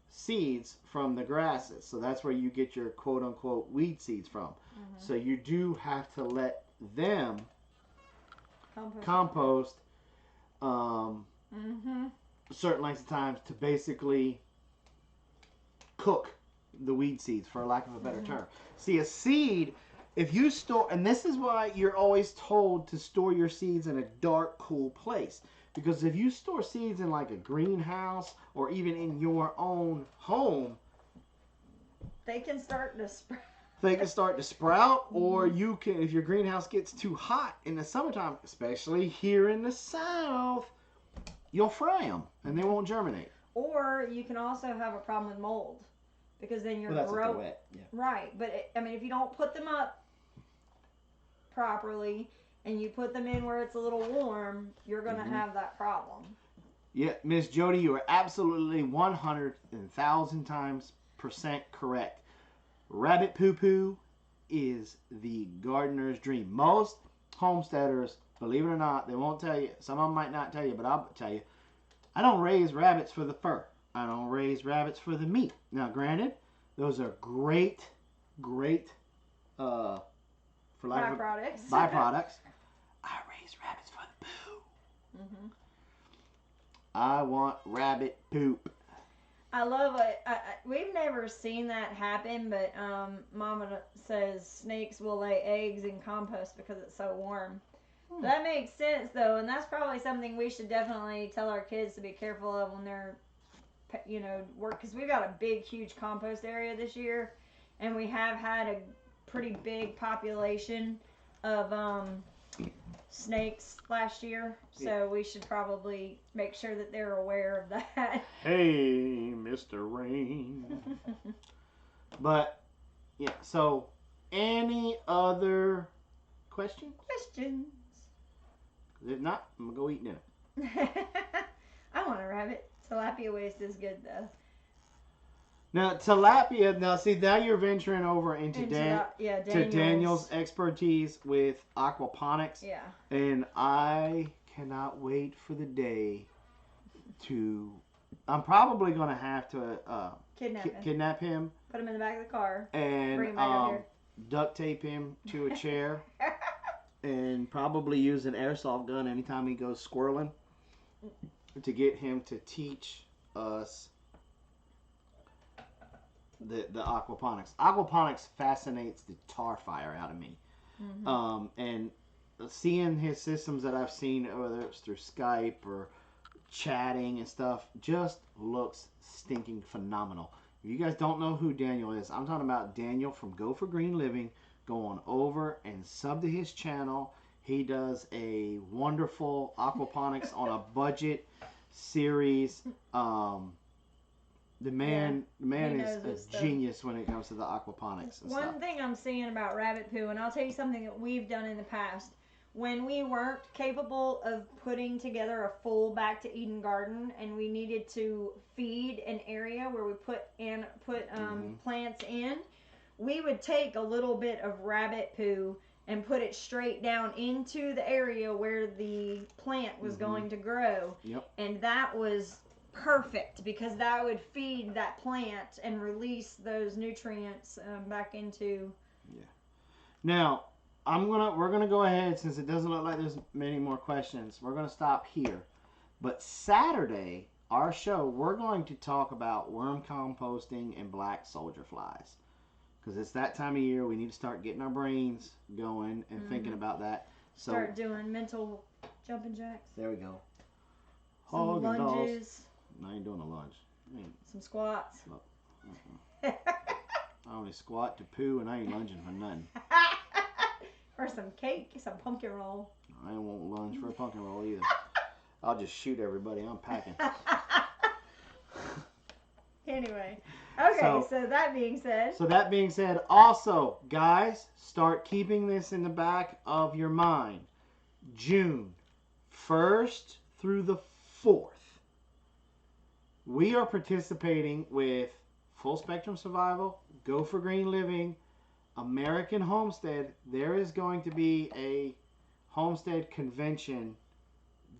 seeds from the grasses. So that's where you get your quote unquote weed seeds from. So you do have to let them compost certain lengths of times to basically cook the weed seeds, for lack of a better term. See, a seed, if you store, and this is why you're always told to store your seeds in a dark, cool place. Because if you store seeds in like a greenhouse or even in your own home,
they can start to sprout.
They can start to sprout, or you can, if your greenhouse gets too hot in the summertime, especially here in the South, you'll fry them and they won't germinate.
Or you can also have a problem with mold. Because then you're
that's if they're wet. Yeah.
Right, but if you don't put them up properly and you put them in where it's a little warm, you're going to have that problem.
Yeah, Miss Jody, you are absolutely 100,000 times % correct. Rabbit poo-poo is the gardener's dream. Most homesteaders, believe it or not, they won't tell you. Some of them might not tell you, but I'll tell you. I don't raise rabbits for the fur. I don't raise rabbits for the meat. Now, granted, those are great, for lack
byproducts.
Byproducts. I raise rabbits for the poo. I want rabbit poop.
I love it. We've never seen that happen, but Mama says snakes will lay eggs in compost because it's so warm. That makes sense, though, and that's probably something we should definitely tell our kids to be careful of when they're work, because we've got a big, huge compost area this year, and we have had a pretty big population of snakes last year, so we should probably make sure that they're aware of that.
Hey, Mr. Rain. But yeah, so any other questions? If not, I'm gonna go eat dinner.
I want a rabbit. Tilapia waste is good, though.
Now, tilapia, now you're venturing over into Daniel's expertise with aquaponics.
Yeah.
And I cannot wait for the day I'm probably going to have to kidnap him.
Put him in the back of the car.
And
bring him back up here.
Duct tape him to a chair. And probably use an airsoft gun anytime he goes squirreling to get him to teach us the aquaponics. Aquaponics fascinates the tar fire out of me. And seeing his systems that I've seen, whether it's through Skype or chatting and stuff, just looks stinking phenomenal. If you guys don't know who Daniel is, I'm talking about Daniel from Go for Green Living. Go on over and sub to his channel. He does a wonderful aquaponics on a budget series. The man is a genius when it comes to the aquaponics and
One
stuff.
thing I'm seeing about rabbit poo, and I'll tell you something that we've done in the past. When we weren't capable of putting together a full Back to Eden garden, and we needed to feed an area where we put plants in, we would take a little bit of rabbit poo and put it straight down into the area where the plant was going to grow.
Yep.
And that was perfect because that would feed that plant and release those nutrients back into.
Yeah. Now, we're gonna go ahead, since it doesn't look like there's many more questions. We're gonna stop here. But Saturday, our show, we're going to talk about worm composting and black soldier flies. Because it's that time of year, we need to start getting our brains going and thinking about that. So
start doing mental jumping jacks.
There we go.
Some lunges.
I ain't doing a lunge.
Some squats.
I only squat to poo, and I ain't lunging for nothing.
Or some cake, some pumpkin roll.
I won't lunge for a pumpkin roll either. I'll just shoot everybody. I'm packing.
Anyway. Okay, so that being said. Also, guys, start keeping this in the back of your mind. June 1st through the 4th, we are participating with Full Spectrum Survival, Go for Green Living, American Homestead. There is going to be a homestead convention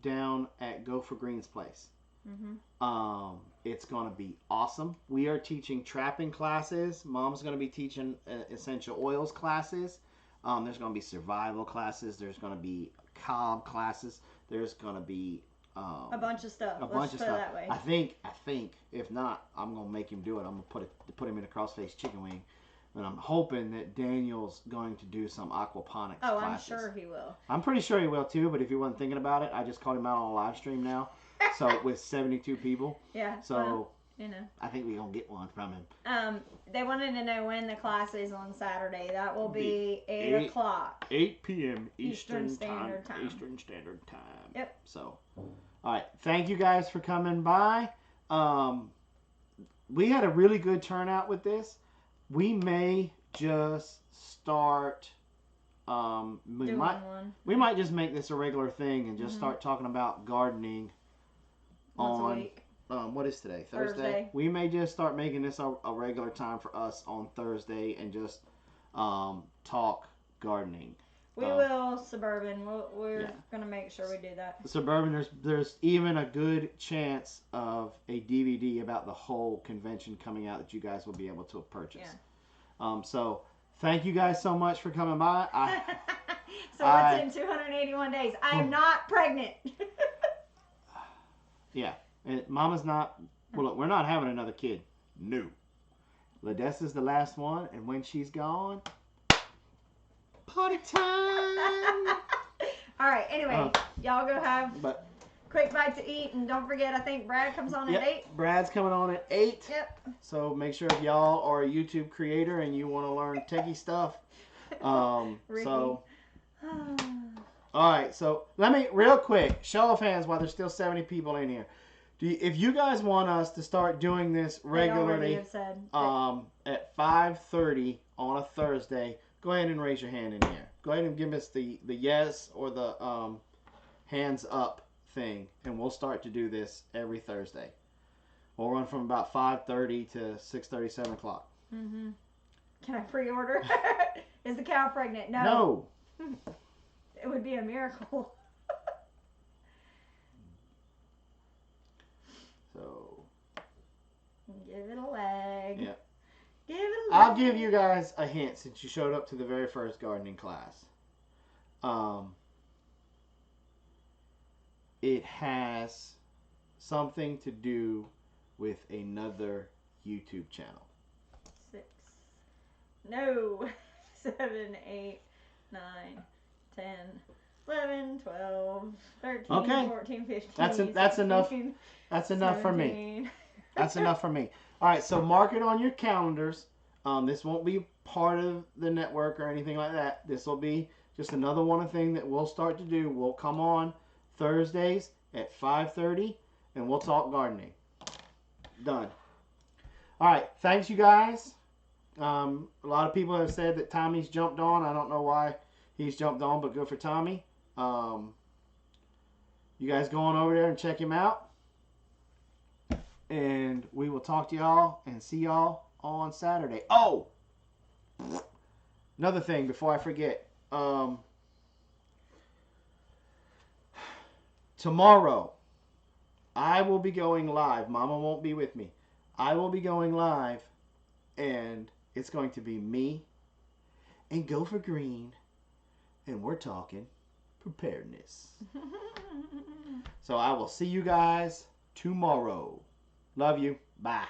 down at Go for Green's place. It's going to be awesome. We are teaching trapping classes. Mom's going to be teaching essential oils classes. There's going to be survival classes. There's going to be cob classes. There's going to be a bunch of stuff. Let's put it that way.
I think if not, I'm going to make him do it. I'm going to put him in a cross-faced chicken wing. And I'm hoping that Daniel's going to do some aquaponics classes.
I'm sure he will.
I'm pretty sure he will too, but if he wasn't thinking about it, I just called him out on a live stream now. So with 72 people.
Yeah.
So
well, you know.
I think we're going to get one from him.
They wanted to know when the class is on Saturday. That will be 8 o'clock.
8 p.m. Eastern
Standard Time.
Eastern Standard Time.
Yep.
So, all right. Thank you guys for coming by. We had a really good turnout with this. We may just start. We might just make this a regular thing and just start talking about gardening
once a week.
What is today? Thursday. We may just start making this a regular time for us on Thursday and just talk gardening.
We will Suburban. We're gonna make sure we do that.
Suburban. There's even a good chance of a DVD about the whole convention coming out that you guys will be able to purchase. Yeah. So thank you guys so much for coming by.
So what's in 281 days? I am not pregnant.
Yeah. And Mama's not. Well, look, we're not having another kid. No. Ladessa's the last one, and when she's gone, party time.
All right. Anyway, y'all go have quick bite to eat, and don't forget. I think Brad comes on at 8.
Brad's coming on at 8.
Yep.
So make sure if y'all are a YouTube creator and you want to learn techie stuff. So. All right, so let me, real quick, show of hands while there's still 70 people in here. If you guys want us to start doing this regularly at 5:30 on a Thursday, go ahead and raise your hand in here. Go ahead and give us the yes or the hands up thing, and we'll start to do this every Thursday. We'll run from about 5:30 to 6:30, 7 o'clock.
Can I pre-order? Is the cow pregnant?
No.
It would be a miracle.
So.
Give it a leg.
Yeah.
Give it a leg.
I'll give you guys a hint since you showed up to the very first gardening class. It has something to do with another YouTube channel.
6. No. 7, 8, 9, 10, 11, 12, 13, 14, 15.
That's
16,
enough. That's enough
17.
For me. That's enough for me. All right, so mark it on your calendars. This won't be part of the network or anything like that. This will be just another thing that we'll start to do. We'll come on Thursdays at 5:30 and we'll talk gardening. Done. All right, thanks you guys. A lot of people have said that Tommy's jumped on. I don't know why he's jumped on, but good for Tommy. You guys go on over there and check him out. And we will talk to y'all and see y'all on Saturday. Oh! Another thing before I forget. Tomorrow, I will be going live. Mama won't be with me. I will be going live, and it's going to be me and Go for Green, and we're talking preparedness. So I will see you guys tomorrow. Love you. Bye.